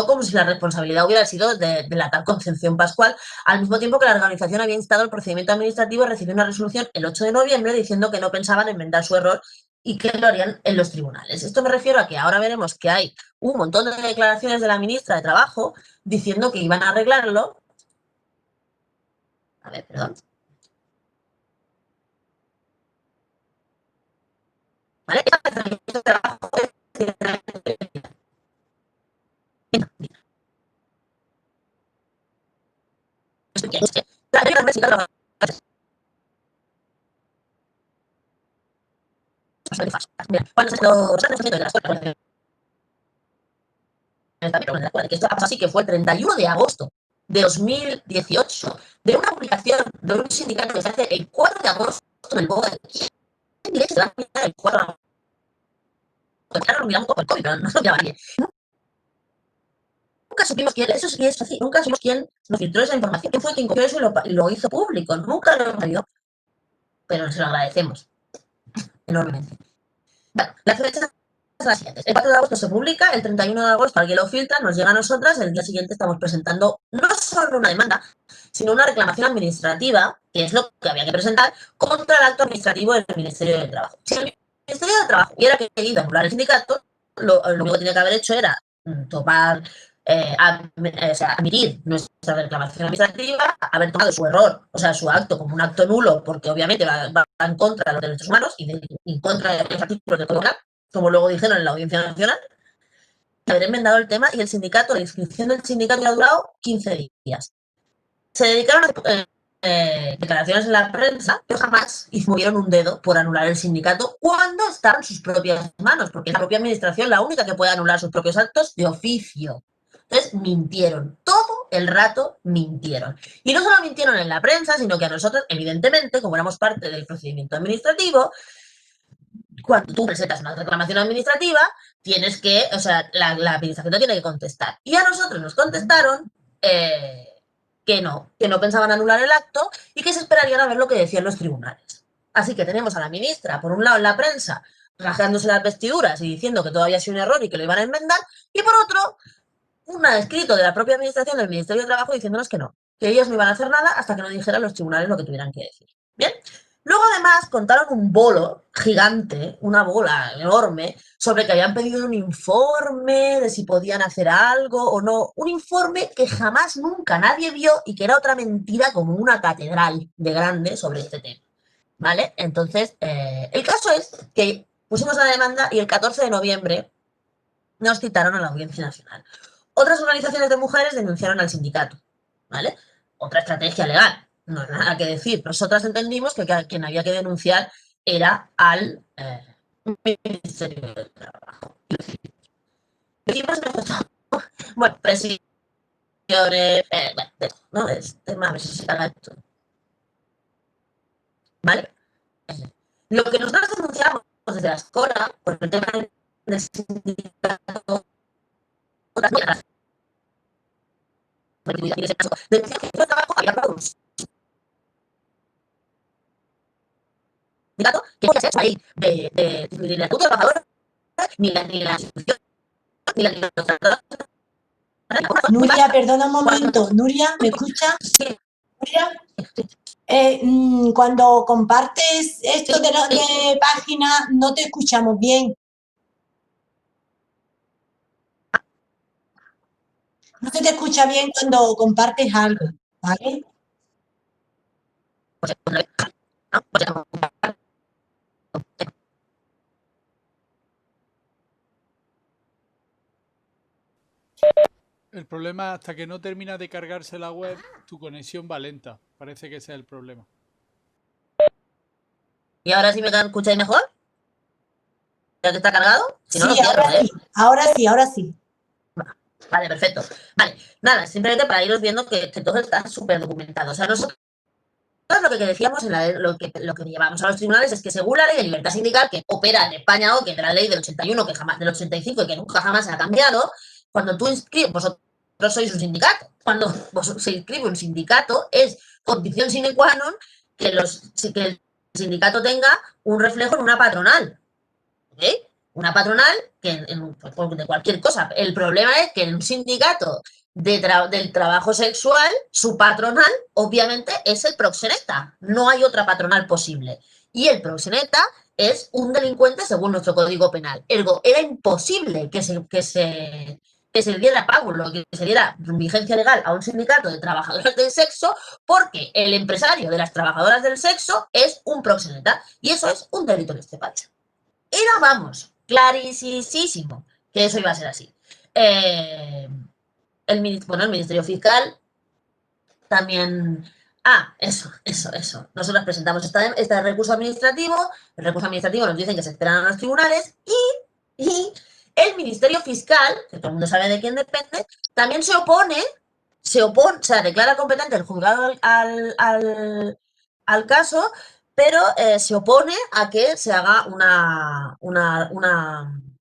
como si la responsabilidad hubiera sido de la tal Concepción Pascual, al mismo tiempo que la organización había instado el procedimiento administrativo y recibió una resolución el 8 de noviembre diciendo que no pensaban enmendar su error y que lo harían en los tribunales. Esto me refiero a que ahora veremos que hay un montón de declaraciones de la ministra de Trabajo diciendo que iban a arreglarlo. A ver, perdón. ¿Vale? que esto pasó así, que fue el 31 de agosto de 2018, de una publicación de un sindicato que se hace el 4 de agosto en el BOE. En directo, el 4 de agosto. Claro, lo miramos por el COVID, pero no lo miraba nadie. Nunca supimos quién, eso sí es así, nunca supimos quién nos filtró esa información, quién fue quien cogió eso y lo hizo público, nunca lo hemos sabido, pero se lo agradecemos enormemente. Bueno, las fechas son las siguientes. El 4 de agosto se publica, el 31 de agosto alguien lo filtra, nos llega a nosotras, el día siguiente estamos presentando no solo una demanda, sino una reclamación administrativa, que es lo que había que presentar, contra el acto administrativo del Ministerio del Trabajo. Si el Ministerio del Trabajo hubiera querido anular el sindicato, lo único que tenía que haber hecho era tomar, admitir nuestra reclamación administrativa, haber tomado su error, o sea, su acto como un acto nulo, porque obviamente va en contra de los derechos humanos y en contra de los artículos del Código Penal, como luego dijeron en la Audiencia Nacional, haber enmendado el tema y el sindicato, la inscripción del sindicato ha durado 15 días. Se dedicaron a declaraciones en la prensa, pero jamás movieron un dedo por anular el sindicato cuando está en sus propias manos, porque es la propia administración la única que puede anular sus propios actos de oficio. Entonces, mintieron. Todo el rato mintieron. Y no solo mintieron en la prensa, sino que a nosotros, evidentemente, como éramos parte del procedimiento administrativo, cuando tú presentas una reclamación administrativa, tienes que, o sea, la administración te tiene que contestar. Y a nosotros nos contestaron que no pensaban anular el acto y que se esperarían a ver lo que decían los tribunales. Así que tenemos a la ministra, por un lado en la prensa, rasgándose las vestiduras y diciendo que todavía ha sido un error y que lo iban a enmendar, y por otro, un escrito de la propia administración del Ministerio de Trabajo diciéndonos que ellos no iban a hacer nada hasta que no dijeran los tribunales lo que tuvieran que decir. Bien. Luego, además, contaron un bolo gigante, una bola enorme, sobre que habían pedido un informe de si podían hacer algo o no. Un informe que jamás, nunca nadie vio y que era otra mentira como una catedral de grande sobre este tema. ¿Vale? Entonces, el caso es que pusimos la demanda y el 14 de noviembre nos citaron a la Audiencia Nacional. Otras organizaciones de mujeres denunciaron al sindicato. ¿Vale? Otra estrategia legal. No hay nada que decir. Nosotras entendimos que quien había que denunciar era al Ministerio del Trabajo. Bueno, presiones, bueno, ¿no? Es tema, a ver si se haga esto. ¿Vale? Lo que nosotros denunciamos desde la escuela, por el tema del sindicato, decía que el trabajo había dado un sindicato que podía ser la ley del Estatuto de Trabajadores, ni la institución, ni la Nuria, perdona un momento. Nuria, ¿me escuchas? Sí. Nuria, cuando compartes esto de página, no te escuchamos bien. No se te escucha bien cuando compartes algo, ¿vale? El problema, hasta que no termina de cargarse la web, tu conexión va lenta. Parece que ese es el problema. ¿Y ahora sí me escucháis mejor? ¿Ya que está cargado? Si no, Sí, lo cierro, ahora sí, ahora sí. Vale, perfecto. Vale, nada, simplemente para iros viendo que todo está súper documentado. O sea, nosotros lo que decíamos, lo que llevamos a los tribunales es que según la ley de libertad sindical que opera en España, o que es de la ley del 81, que jamás, del 85 y que nunca jamás se ha cambiado, cuando tú inscribes, vosotros sois un sindicato, cuando se inscribe un sindicato es condición sine qua non que el sindicato tenga un reflejo en una patronal. ¿Ok? Una patronal de cualquier cosa. El problema es que en un sindicato del trabajo sexual, su patronal, obviamente, es el proxeneta. No hay otra patronal posible. Y el proxeneta es un delincuente según nuestro Código Penal. Ergo, era imposible que se diera pago, lo que se diera vigencia legal a un sindicato de trabajadoras del sexo, porque el empresario de las trabajadoras del sexo es un proxeneta. Y eso es un delito en este país. Era, vamos, clarísimo que eso iba a ser así. El Ministerio Fiscal también... eso. Nosotros presentamos este recurso administrativo, el recurso administrativo nos dicen que se esperan a los tribunales y el Ministerio Fiscal, que todo el mundo sabe de quién depende, también se opone, o sea, declara competente el juzgado al caso, pero se opone a que se haga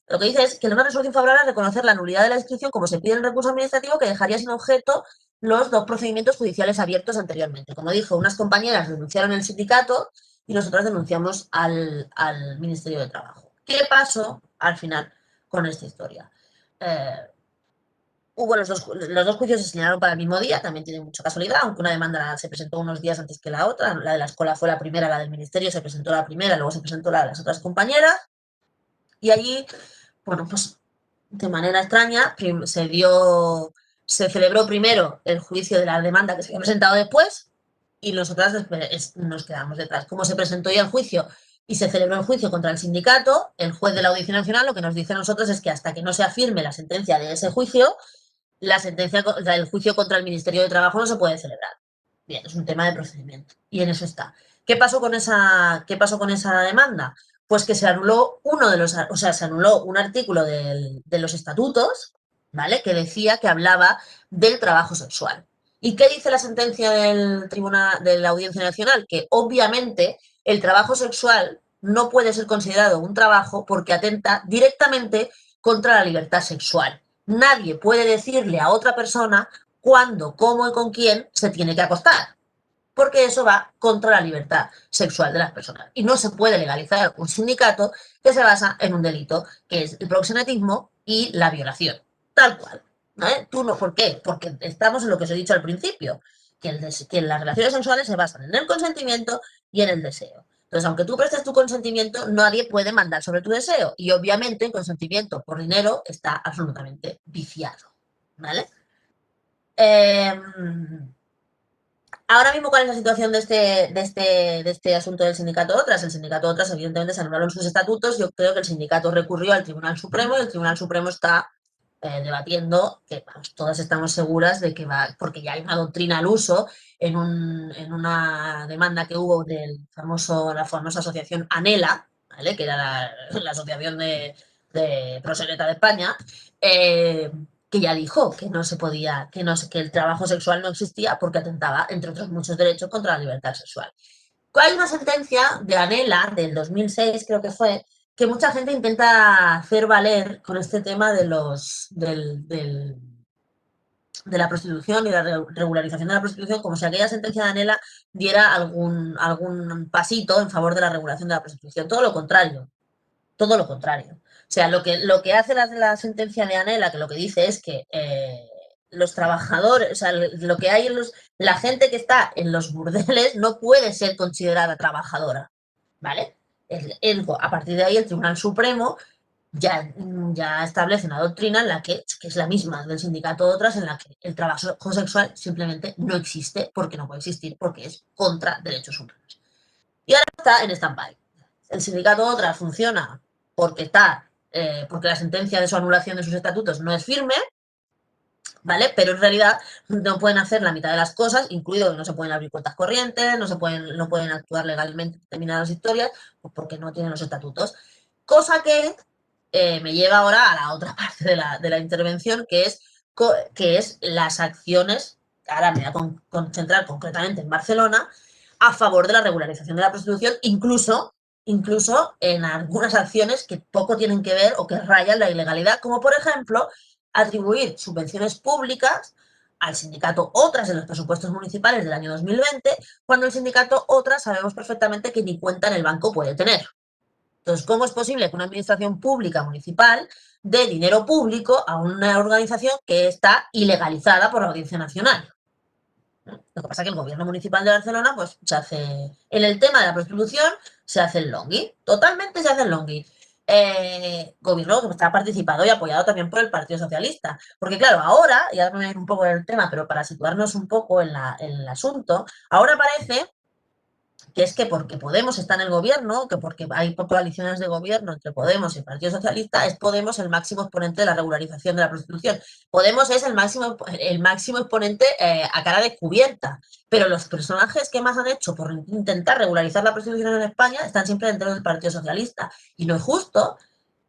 lo que dice es que una resolución favorable a reconocer la nulidad de la inscripción como se pide en el recurso administrativo que dejaría sin objeto los 2 procedimientos judiciales abiertos anteriormente. Como dijo, unas compañeras denunciaron el sindicato y nosotras denunciamos al Ministerio de Trabajo. ¿Qué pasó al final con esta historia? Hubo los dos juicios se señalaron para el mismo día, también tiene mucha casualidad, aunque una demanda se presentó unos días antes que la otra. La de la escuela fue la primera, la del ministerio se presentó la primera, luego se presentó la de las otras compañeras. Y allí, bueno, pues de manera extraña se celebró primero el juicio de la demanda que se había presentado después y nosotras nos quedamos detrás. Como se presentó ya el juicio y se celebró el juicio contra el sindicato, el juez de la Audiencia Nacional lo que nos dice a nosotros es que hasta que no se afirme la sentencia de ese juicio, el juicio contra el Ministerio de Trabajo no se puede celebrar. Bien, es un tema de procedimiento. Y en eso está. ¿Qué pasó con esa demanda? Pues que se anuló se anuló un artículo de los estatutos, ¿vale? Que decía que hablaba del trabajo sexual. ¿Y qué dice la sentencia del tribunal de la Audiencia Nacional? Que obviamente el trabajo sexual no puede ser considerado un trabajo porque atenta directamente contra la libertad sexual. Nadie puede decirle a otra persona cuándo, cómo y con quién se tiene que acostar, porque eso va contra la libertad sexual de las personas. Y no se puede legalizar un sindicato que se basa en un delito, que es el proxenetismo y la violación. Tal cual. ¿Vale? Tú no, ¿por qué? Porque estamos en lo que os he dicho al principio, que las relaciones sexuales se basan en el consentimiento y en el deseo. Entonces, aunque tú prestes tu consentimiento, nadie puede mandar sobre tu deseo. Y obviamente el consentimiento por dinero está absolutamente viciado. ¿Vale? Ahora mismo, ¿cuál es la situación de este asunto del sindicato Otras? El sindicato Otras, evidentemente, se anularon sus estatutos. Yo creo que el sindicato recurrió al Tribunal Supremo y el Tribunal Supremo está debatiendo, que vamos, todas estamos seguras de que va, porque ya hay una doctrina al uso en una demanda que hubo de la famosa asociación ANELA, ¿vale? Que era la asociación de proseleta de España, que ya dijo que no se podía, que el trabajo sexual no existía porque atentaba, entre otros muchos derechos, contra la libertad sexual. Hay una sentencia de ANELA del 2006, creo que fue, que mucha gente intenta hacer valer con este tema de la prostitución y la regularización de la prostitución, como si aquella sentencia de ANELA diera algún pasito en favor de la regulación de la prostitución. Todo lo contrario. Todo lo contrario. O sea, lo que hace la sentencia de ANELA, que lo que dice es que los trabajadores, o sea, lo que hay la gente que está en los burdeles no puede ser considerada trabajadora, ¿vale? A partir de ahí el Tribunal Supremo ya establece una doctrina en la que es la misma del sindicato Otras, en la que el trabajo sexual simplemente no existe porque no puede existir, porque es contra derechos humanos. Y ahora está en stand-by. El sindicato Otras funciona porque porque la sentencia de su anulación de sus estatutos no es firme, ¿vale? Pero en realidad no pueden hacer la mitad de las cosas, incluido que no se pueden abrir cuentas corrientes, no pueden actuar legalmente en determinadas historias, pues porque no tienen los estatutos. Cosa que me lleva ahora a la otra parte de la intervención, que es las acciones, ahora me voy a concentrar concretamente en Barcelona, a favor de la regularización de la prostitución, incluso en algunas acciones que poco tienen que ver o que rayan la ilegalidad, como por ejemplo atribuir subvenciones públicas al sindicato Otras en los presupuestos municipales del año 2020, cuando el sindicato Otras sabemos perfectamente que ni cuenta en el banco puede tener. Entonces, ¿cómo es posible que una administración pública municipal dé dinero público a una organización que está ilegalizada por la Audiencia Nacional? Lo que pasa es que el gobierno municipal de Barcelona, pues, en el tema de la prostitución, se hace el longui. Totalmente se hace el longui. Gobierno que está participado y apoyado también por el Partido Socialista. Porque claro, ahora, ya me voy a ir un poco del tema, pero para situarnos un poco en el asunto, ahora parece que es que porque Podemos está en el gobierno, que porque hay coaliciones de gobierno entre Podemos y el Partido Socialista, es Podemos el máximo exponente de la regularización de la prostitución. Podemos es el máximo exponente a cara descubierta, pero los personajes que más han hecho por intentar regularizar la prostitución en España están siempre dentro del Partido Socialista. Y no es justo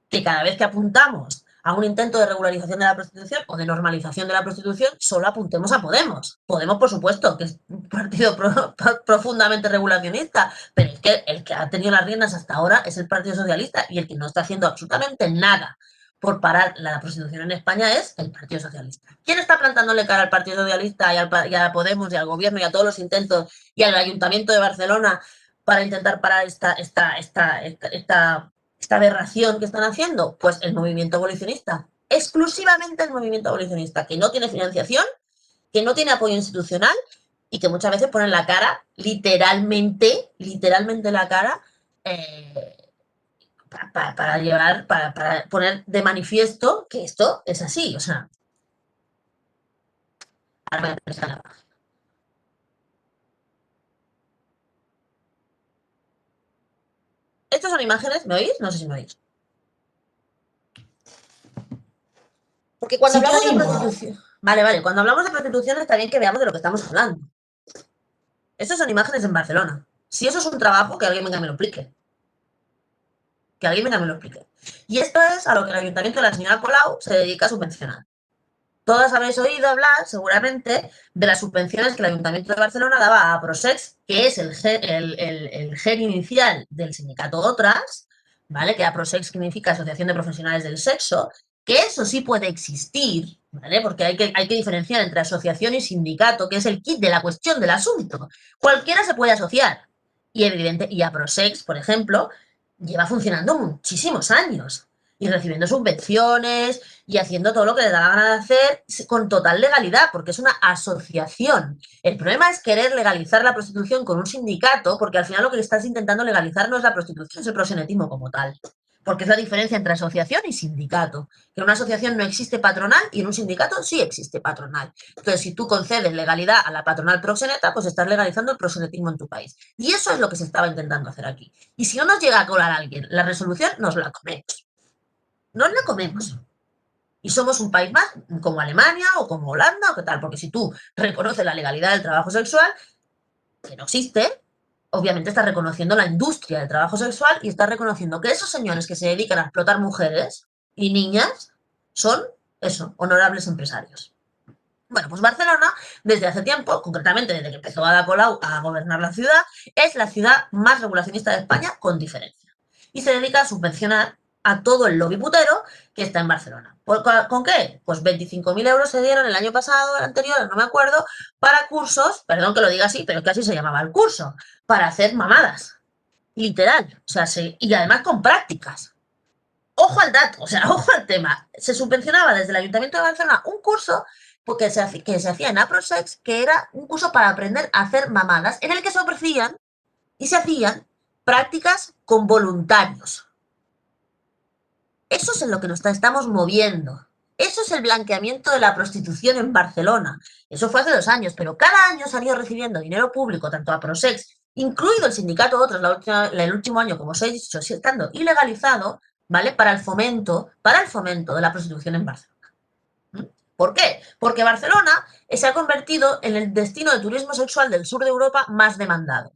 que cada vez que apuntamos a un intento de regularización de la prostitución o de normalización de la prostitución, solo apuntemos a Podemos. Podemos, por supuesto, que es un partido profundamente regulacionista, pero es que el que ha tenido las riendas hasta ahora es el Partido Socialista y el que no está haciendo absolutamente nada por parar la prostitución en España es el Partido Socialista. ¿Quién está plantándole cara al Partido Socialista y a Podemos y al gobierno y a todos los intentos y al Ayuntamiento de Barcelona para intentar parar esta aberración que están haciendo? Pues el movimiento abolicionista, exclusivamente el movimiento abolicionista, que no tiene financiación, que no tiene apoyo institucional y que muchas veces ponen la cara, literalmente la cara, para poner de manifiesto que esto es así, o sea. Estas son imágenes, ¿me oís? No sé si me oís. Porque cuando Sí, hablamos de Karina. prostitución... Vale, cuando hablamos de prostitución está bien que veamos de lo que estamos hablando. Estas son imágenes en Barcelona. Si eso es un trabajo, que alguien venga y me lo explique. Que alguien venga y me lo explique. Y esto es a lo que el Ayuntamiento de la señora Colau se dedica a subvencionar. Todas habéis oído hablar, seguramente, de las subvenciones que el Ayuntamiento de Barcelona daba a Prosex, que es el gen inicial del sindicato Otras, ¿vale? Que a Prosex significa Asociación de Profesionales del Sexo, que eso sí puede existir, ¿vale? Porque hay que diferenciar entre asociación y sindicato, que es el kit de la cuestión del asunto. Cualquiera se puede asociar. Y a Prosex, por ejemplo, lleva funcionando muchísimos años y recibiendo subvenciones y haciendo todo lo que le da la gana de hacer con total legalidad, porque es una asociación. El problema es querer legalizar la prostitución con un sindicato, porque al final lo que estás intentando legalizar no es la prostitución, es el proxenetismo como tal. Porque es la diferencia entre asociación y sindicato. Que en una asociación no existe patronal y en un sindicato sí existe patronal. Entonces, si tú concedes legalidad a la patronal proxeneta, pues estás legalizando el proxenetismo en tu país. Y eso es lo que se estaba intentando hacer aquí. Y si no nos llega a colar a alguien la resolución, nos la comemos. Nos la comemos. Y somos un país más como Alemania o como Holanda o qué tal, porque si tú reconoces la legalidad del trabajo sexual, que no existe, obviamente estás reconociendo la industria del trabajo sexual y estás reconociendo que esos señores que se dedican a explotar mujeres y niñas son, eso, honorables empresarios. Bueno, pues Barcelona, desde hace tiempo, concretamente desde que empezó Ada Colau a gobernar la ciudad, es la ciudad más regulacionista de España con diferencia. Y se dedica a subvencionar a todo el lobby putero que está en Barcelona. ¿Con qué? Pues 25.000 euros se dieron el año pasado, el anterior, no me acuerdo, para cursos, perdón que lo diga así, pero que así se llamaba el curso, para hacer mamadas. Literal. O sea, y además con prácticas. Ojo al dato, o sea, ojo al tema. Se subvencionaba desde el Ayuntamiento de Barcelona un curso que se hacía en Aprosex, que era un curso para aprender a hacer mamadas, en el que se ofrecían y se hacían prácticas con voluntarios. Eso es en lo que nos estamos moviendo. Eso es el blanqueamiento de la prostitución en Barcelona. Eso fue hace 2 años, pero cada año se han ido recibiendo dinero público, tanto a Prosex, incluido el sindicato Otras, el último año, como os he dicho, estando ilegalizado, ¿vale? Para el fomento de la prostitución en Barcelona. ¿Por qué? Porque Barcelona se ha convertido en el destino de turismo sexual del sur de Europa más demandado.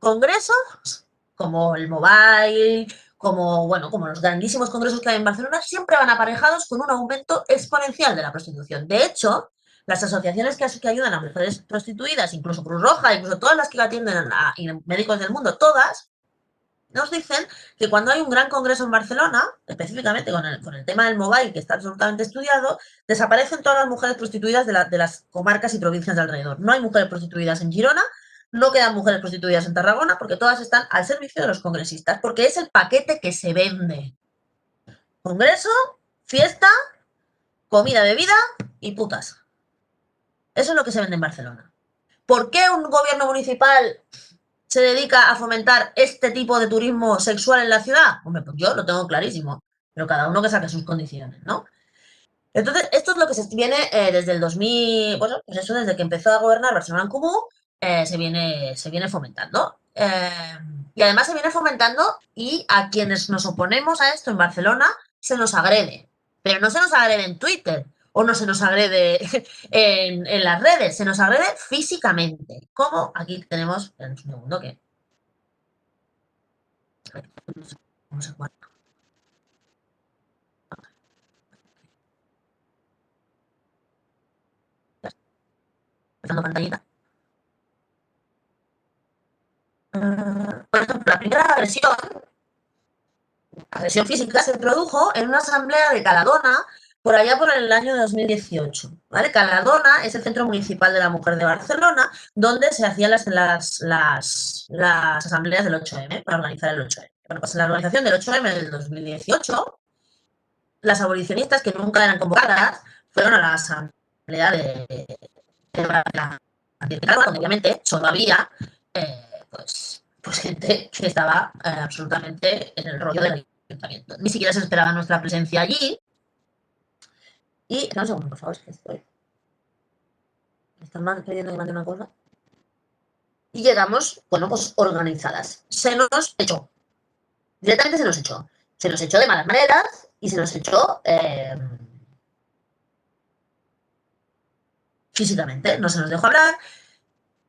Congresos como el Mobile, como los grandísimos congresos que hay en Barcelona, siempre van aparejados con un aumento exponencial de la prostitución. De hecho, las asociaciones que ayudan a mujeres prostituidas, incluso Cruz Roja, incluso todas las que atienden a médicos del mundo, todas, nos dicen que cuando hay un gran congreso en Barcelona, específicamente con el tema del mobile, que está absolutamente estudiado, desaparecen todas las mujeres prostituidas de las comarcas y provincias de alrededor. No hay mujeres prostituidas en Girona, no quedan mujeres prostituidas en Tarragona, porque todas están al servicio de los congresistas, porque es el paquete que se vende. Congreso, fiesta, comida, bebida y putas. Eso es lo que se vende en Barcelona. ¿Por qué un gobierno municipal se dedica a fomentar este tipo de turismo sexual en la ciudad? Hombre, pues yo lo tengo clarísimo, pero cada uno que saque sus condiciones, ¿no? Entonces, esto es lo que se viene desde el 2000, bueno, pues eso, desde que empezó a gobernar Barcelona en Comú, se viene fomentando. y además se viene fomentando y a quienes nos oponemos a esto en Barcelona se nos agrede. Pero no se nos agrede en Twitter o no se nos agrede en las redes, se nos agrede físicamente. Como aquí tenemos, en un segundo que... No sé cuál. Empezando pantallita. Por ejemplo, la primera agresión física se produjo en una asamblea de Caladona por allá por el año 2018. ¿Vale? Caladona es el Centro Municipal de la Mujer de Barcelona, donde se hacían las asambleas del 8M, para organizar el 8M. Bueno, pues en la organización del 8M del 2018, las abolicionistas que nunca eran convocadas fueron a la asamblea de Caladona, donde obviamente solo había pues gente que estaba absolutamente en el rollo del ayuntamiento. Ni siquiera se esperaba nuestra presencia allí. Y, espera un segundo, por favor, es que estoy... Me están pidiendo que mande una cosa. Y llegamos, bueno, pues organizadas. Se nos echó. Directamente se nos echó. Se nos echó de malas maneras y se nos echó físicamente. No se nos dejó hablar.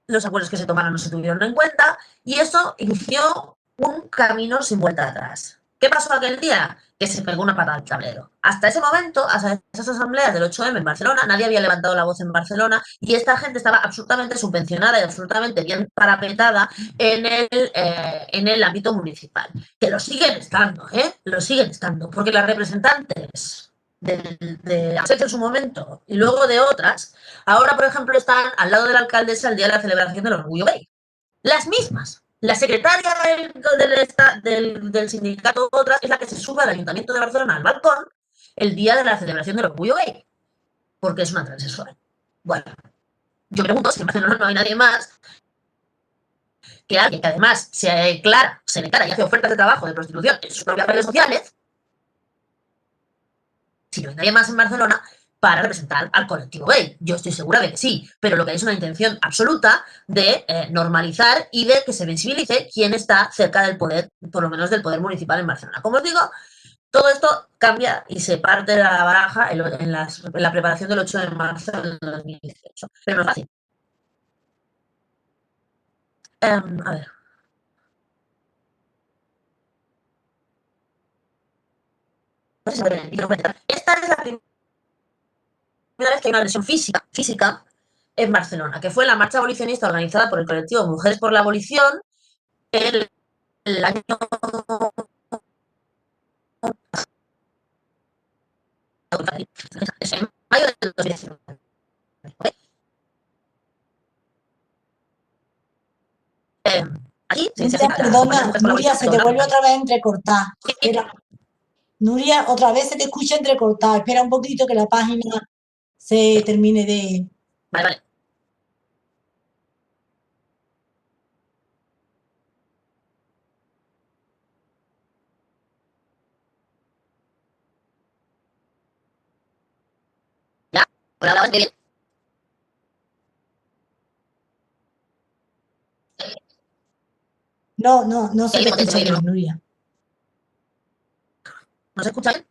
Los acuerdos que se tomaron no se tuvieron en cuenta y eso inició un camino sin vuelta atrás. ¿Qué pasó aquel día? Que se pegó una patada al tablero. Hasta ese momento, hasta esas asambleas del 8M en Barcelona, nadie había levantado la voz en Barcelona y esta gente estaba absolutamente subvencionada y absolutamente bien parapetada en el ámbito municipal. Que lo siguen estando, lo siguen estando, porque las representantes de ASEC en su momento y luego de otras, ahora, por ejemplo, están al lado de la alcaldesa el día de la celebración del Orgullo Gay. Las mismas. La secretaria del sindicato otras es la que se sube al Ayuntamiento de Barcelona al balcón el día de la celebración del Orgullo Gay, porque es una transexual. Bueno, yo pregunto si en Barcelona no hay nadie más que alguien que además se declara y hace ofertas de trabajo de prostitución en sus propias redes sociales, si no hay nadie más en Barcelona para representar al colectivo gay. Yo estoy segura de que sí, pero lo que hay es una intención absoluta de normalizar y de que se visibilice quién está cerca del poder, por lo menos del poder municipal en Barcelona. Como os digo, todo esto cambia y se parte de la baraja en la preparación del 8 de marzo del 2018. Pero no es fácil. A ver. No sé si esta es la primera vez que hay una agresión física en Barcelona, que fue la marcha abolicionista organizada por el colectivo Mujeres por la Abolición el año en mayo del 2019. Aquí Perdona, Nuria, se te vuelve otra vez a entrecortar. Espera. Nuria, otra vez se te escucha entrecortar. Espera un poquito que la página se termine de... Vale. ¿Ya? ¿Por ahora bien? No se te escucha bien, Nuria. ¿No se escucha bien?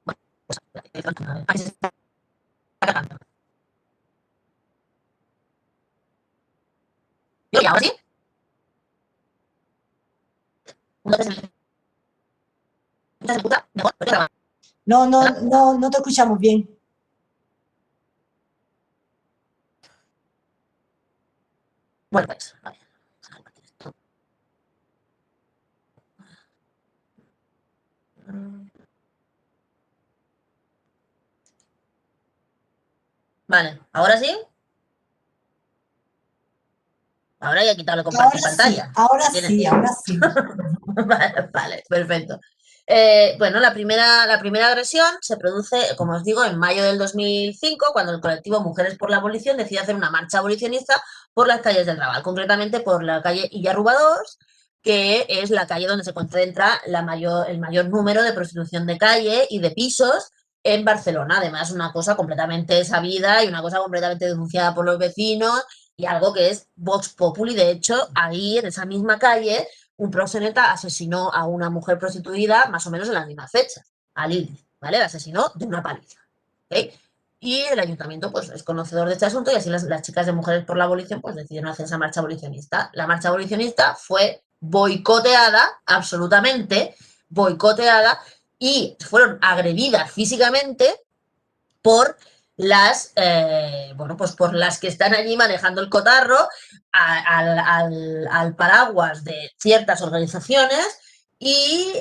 Bueno, pues ahí se está cargando. ¿Yo ya ahora sí? ¿Se escucha mejor? No te escuchamos bien. Bueno, pues, a ver. Vale, ¿ahora sí? Ahora ya he quitado el compartir pantalla. Ahora sí. Vale, perfecto. Bueno, la primera agresión se produce, como os digo, en mayo del 2005, cuando el colectivo Mujeres por la Abolición decide hacer una marcha abolicionista por las calles del Raval, concretamente por la calle Illarruba 2, que es la calle donde se concentra el mayor número de prostitución de calle y de pisos en Barcelona. Además, una cosa completamente sabida y una cosa completamente denunciada por los vecinos Y algo que es Vox Populi. De hecho, ahí en esa misma calle, un proxeneta asesinó a una mujer prostituida más o menos en la misma fecha, a Lilith, ¿vale? La asesinó de una paliza. ¿Ok? Y el ayuntamiento pues es conocedor de este asunto y así las chicas de Mujeres por la Abolición pues decidieron hacer esa marcha abolicionista. La marcha abolicionista fue boicoteada, absolutamente boicoteada, y fueron agredidas físicamente por pues por las que están allí manejando el cotarro al paraguas de ciertas organizaciones y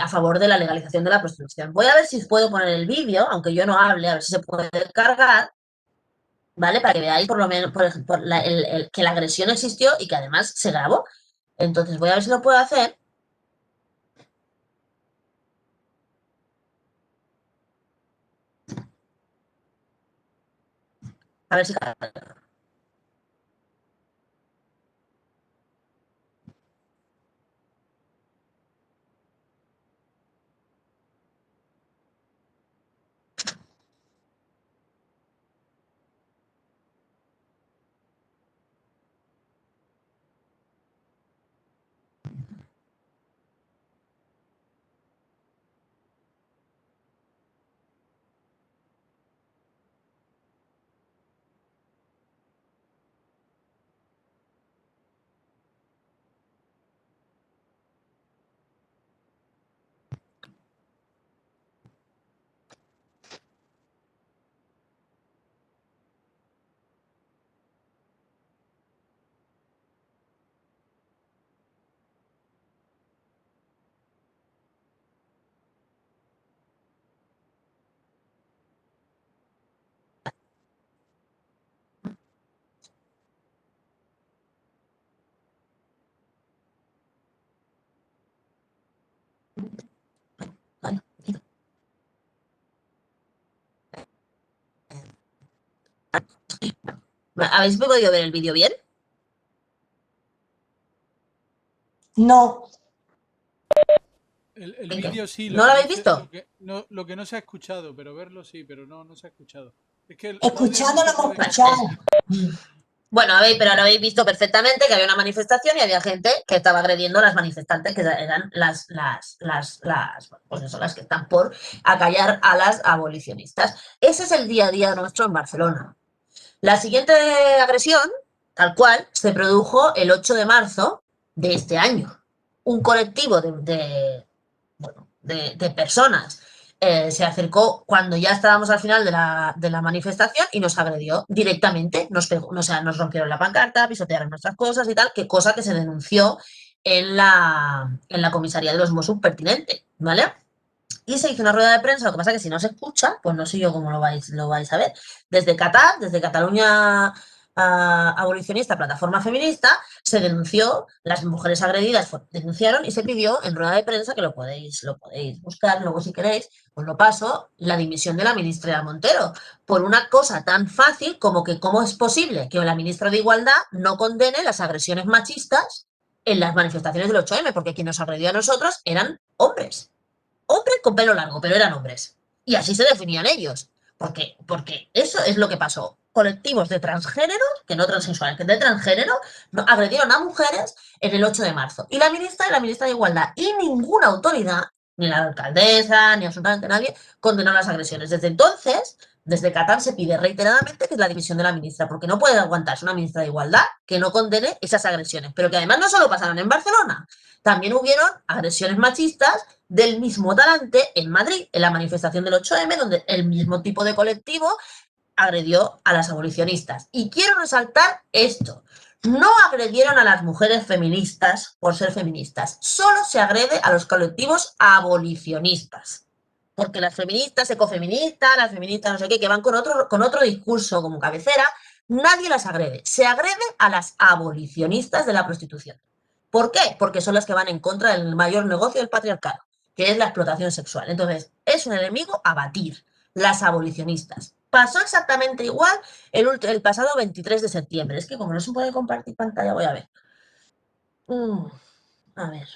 a favor de la legalización de la prostitución. Voy a ver si puedo poner el vídeo, aunque yo no hable, a ver si se puede cargar, ¿vale? Para que veáis por lo menos que la agresión existió y que además se grabó. Entonces voy a ver si lo puedo hacer. A ver si carga. Vale. ¿Habéis podido ver el vídeo bien? No, El vídeo sí, ¿No lo habéis visto? lo que no se ha escuchado, pero verlo sí, pero no se ha escuchado. Es que el audio no escuchando se lo hemos puede escuchado. Bueno, pero ahora habéis visto perfectamente que había una manifestación y había gente que estaba agrediendo a las manifestantes, que eran pues eso, las que están por acallar a las abolicionistas. Ese es el día a día nuestro en Barcelona. La siguiente agresión, tal cual, se produjo el 8 de marzo de este año. Un colectivo de personas se acercó cuando ya estábamos al final de la manifestación y nos agredió directamente, nos pegó, o sea, nos rompieron la pancarta, pisotearon nuestras cosas y tal, que cosa que se denunció en la comisaría de los Mossos pertinente, ¿vale? Y se hizo una rueda de prensa, lo que pasa es que si no se escucha, pues no sé yo cómo lo vais a ver. Desde Qatar, desde Cataluña Abolicionista, Plataforma Feminista, se denunció, las mujeres agredidas denunciaron y se pidió en rueda de prensa, que lo podéis buscar luego si queréis, os lo paso, la dimisión de la ministra Montero, por una cosa tan fácil como que cómo es posible que la ministra de Igualdad no condene las agresiones machistas en las manifestaciones del 8M, porque quien nos agredió a nosotros eran hombres con pelo largo, pero eran hombres. Y así se definían ellos. Porque eso es lo que pasó. Colectivos de transgénero, que no transexuales, que de transgénero, agredieron a mujeres en el 8 de marzo. Y la ministra de Igualdad y ninguna autoridad, ni la alcaldesa, ni absolutamente nadie, condenó las agresiones. Desde entonces, desde Qatar se pide reiteradamente que es la dimisión de la ministra, porque no puede aguantarse una ministra de Igualdad que no condene esas agresiones. Pero que además no solo pasaron en Barcelona, también hubieron agresiones machistas del mismo talante en Madrid, en la manifestación del 8M, donde el mismo tipo de colectivo agredió a las abolicionistas. Y quiero resaltar esto. No agredieron a las mujeres feministas por ser feministas, solo se agrede a los colectivos abolicionistas. Porque las feministas, ecofeministas, las feministas no sé qué, que van con otro discurso como cabecera, nadie las agrede. Se agrede a las abolicionistas de la prostitución. ¿Por qué? Porque son las que van en contra del mayor negocio del patriarcado, que es la explotación sexual. Entonces, es un enemigo a batir, las abolicionistas. Pasó exactamente igual el pasado 23 de septiembre. Es que como no se puede compartir pantalla, voy a ver. A ver.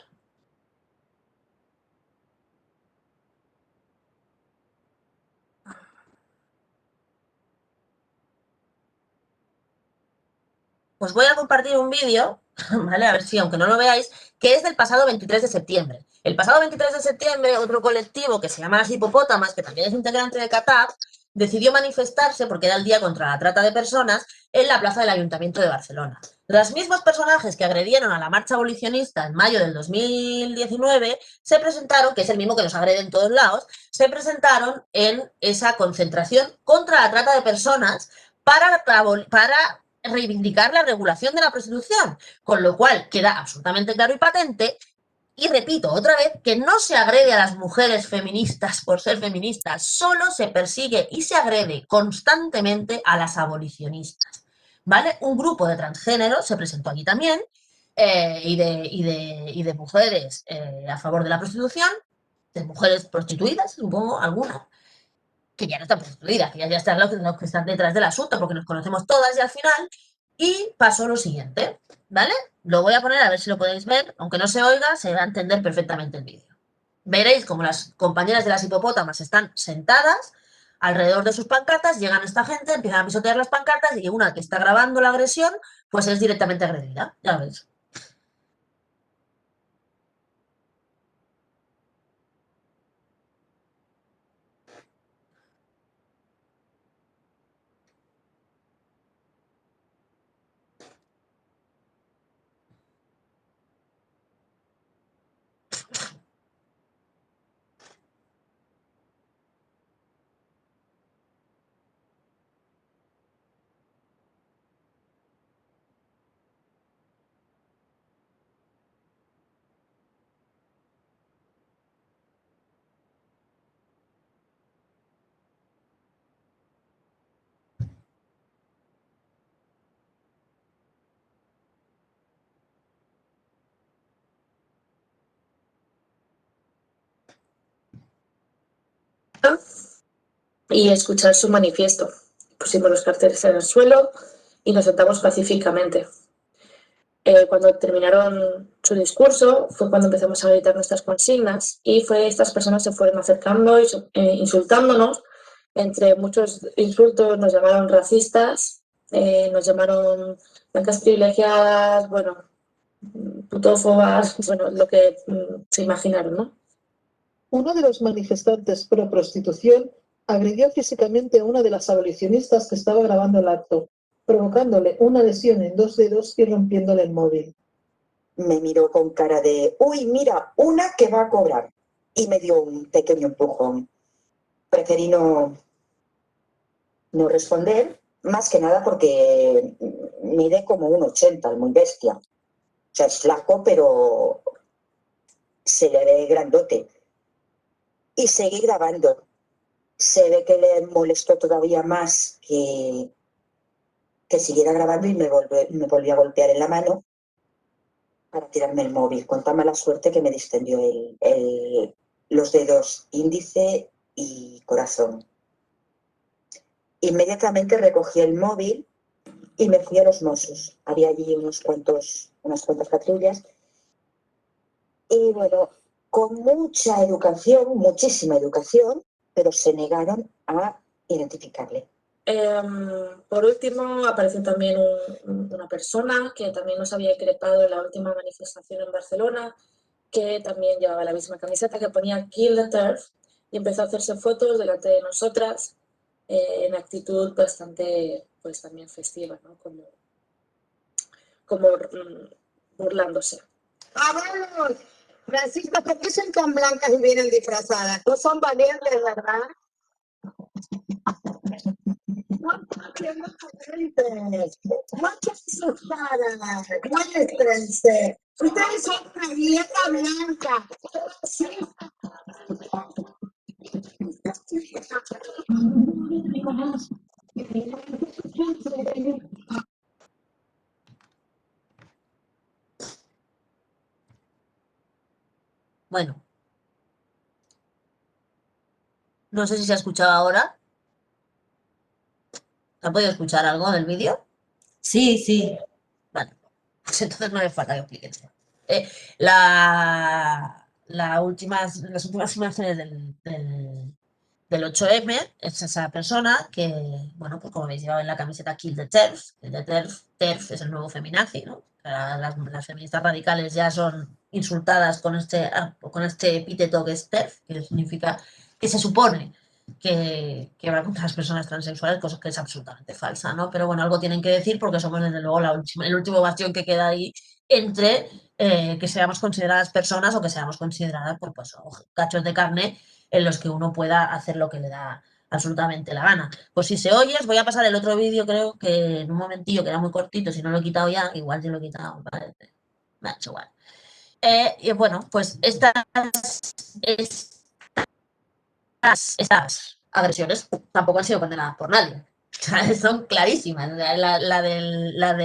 os voy a compartir un vídeo, ¿vale? A ver si, aunque no lo veáis, que es del pasado 23 de septiembre. El pasado 23 de septiembre, otro colectivo que se llama Las Hipopótamas, que también es integrante de CATAP, decidió manifestarse, porque era el día contra la trata de personas, en la plaza del Ayuntamiento de Barcelona. Los mismos personajes que agredieron a la marcha abolicionista en mayo del 2019 se presentaron, que es el mismo que nos agrede en todos lados, se presentaron en esa concentración contra la trata de personas para reivindicar la regulación de la prostitución, con lo cual queda absolutamente claro y patente, y repito otra vez, que no se agrede a las mujeres feministas por ser feministas, solo se persigue y se agrede constantemente a las abolicionistas, ¿vale? Un grupo de transgénero se presentó aquí también, y de mujeres a favor de la prostitución, de mujeres prostituidas, supongo, algunas, que ya no están prostituidas, que ya están los que están detrás del asunto, porque nos conocemos todas y al final, y pasó lo siguiente, ¿vale? Lo voy a poner a ver si lo podéis ver, aunque no se oiga, se va a entender perfectamente el vídeo. Veréis como las compañeras de las hipopótamas están sentadas alrededor de sus pancartas, llegan esta gente, empiezan a pisotear las pancartas y una que está grabando la agresión, pues es directamente agredida, ya veis. Y escuchar su manifiesto. Pusimos los carteles en el suelo y nos sentamos pacíficamente. Cuando terminaron su discurso fue cuando empezamos a gritar nuestras consignas y estas personas se fueron acercando y insultándonos. Entre muchos insultos nos llamaron racistas, nos llamaron blancas privilegiadas, bueno, putófobas, bueno, lo que se imaginaron, ¿no? Uno de los manifestantes pro prostitución agredió físicamente a una de las abolicionistas que estaba grabando el acto, provocándole una lesión en 2 dedos y rompiéndole el móvil. Me miró con cara de, uy, mira, una que va a cobrar. Y me dio un pequeño empujón. Preferí no responder, más que nada porque mide como un 80, muy bestia. O sea, es flaco, pero se le ve grandote. Y seguí grabando. Se ve que le molestó todavía más que siguiera grabando y me volví a golpear en la mano para tirarme el móvil, con tan mala suerte que me distendió los dedos índice y corazón. Inmediatamente recogí el móvil y me fui a los Mossos. Había allí unas cuantas patrullas. Y bueno, con mucha educación, muchísima educación, pero se negaron a identificarle. Por último, apareció también una persona que también nos había increpado en la última manifestación en Barcelona, que también llevaba la misma camiseta que ponía Kill the TERF y empezó a hacerse fotos delante de nosotras en actitud bastante, pues también festiva, ¿no? Como burlándose. ¡Vámonos! Francisca, ¿por qué son tan blancas y vienen disfrazadas? No son valientes, ¿verdad? No sus caras, muéstrense. Ustedes son una grieta blanca. Sí. Bueno. No sé si se ha escuchado ahora. ¿Se ha podido escuchar algo del vídeo? Sí, sí. Vale. Pues entonces no me falta que explique esto. Las últimas imágenes del 8M es esa persona que, bueno, pues como habéis llevado en la camiseta Kill the TERF, TERF es el nuevo feminazi, ¿no? Las feministas radicales ya son insultadas con este epíteto que es TERF, que significa, que se supone que va contra las personas transexuales, cosa que es absolutamente falsa, ¿no? Pero bueno, algo tienen que decir porque somos desde luego el último bastión que queda ahí entre que seamos consideradas personas o que seamos consideradas pues, cachos de carne en los que uno pueda hacer lo que le da absolutamente la gana. Pues si se oye, os voy a pasar el otro vídeo, creo que en un momentillo, que era muy cortito, si no lo he quitado ya, igual si lo he quitado, vale, me ha hecho igual. Y bueno, pues estas agresiones tampoco han sido condenadas por nadie. Son clarísimas. La de la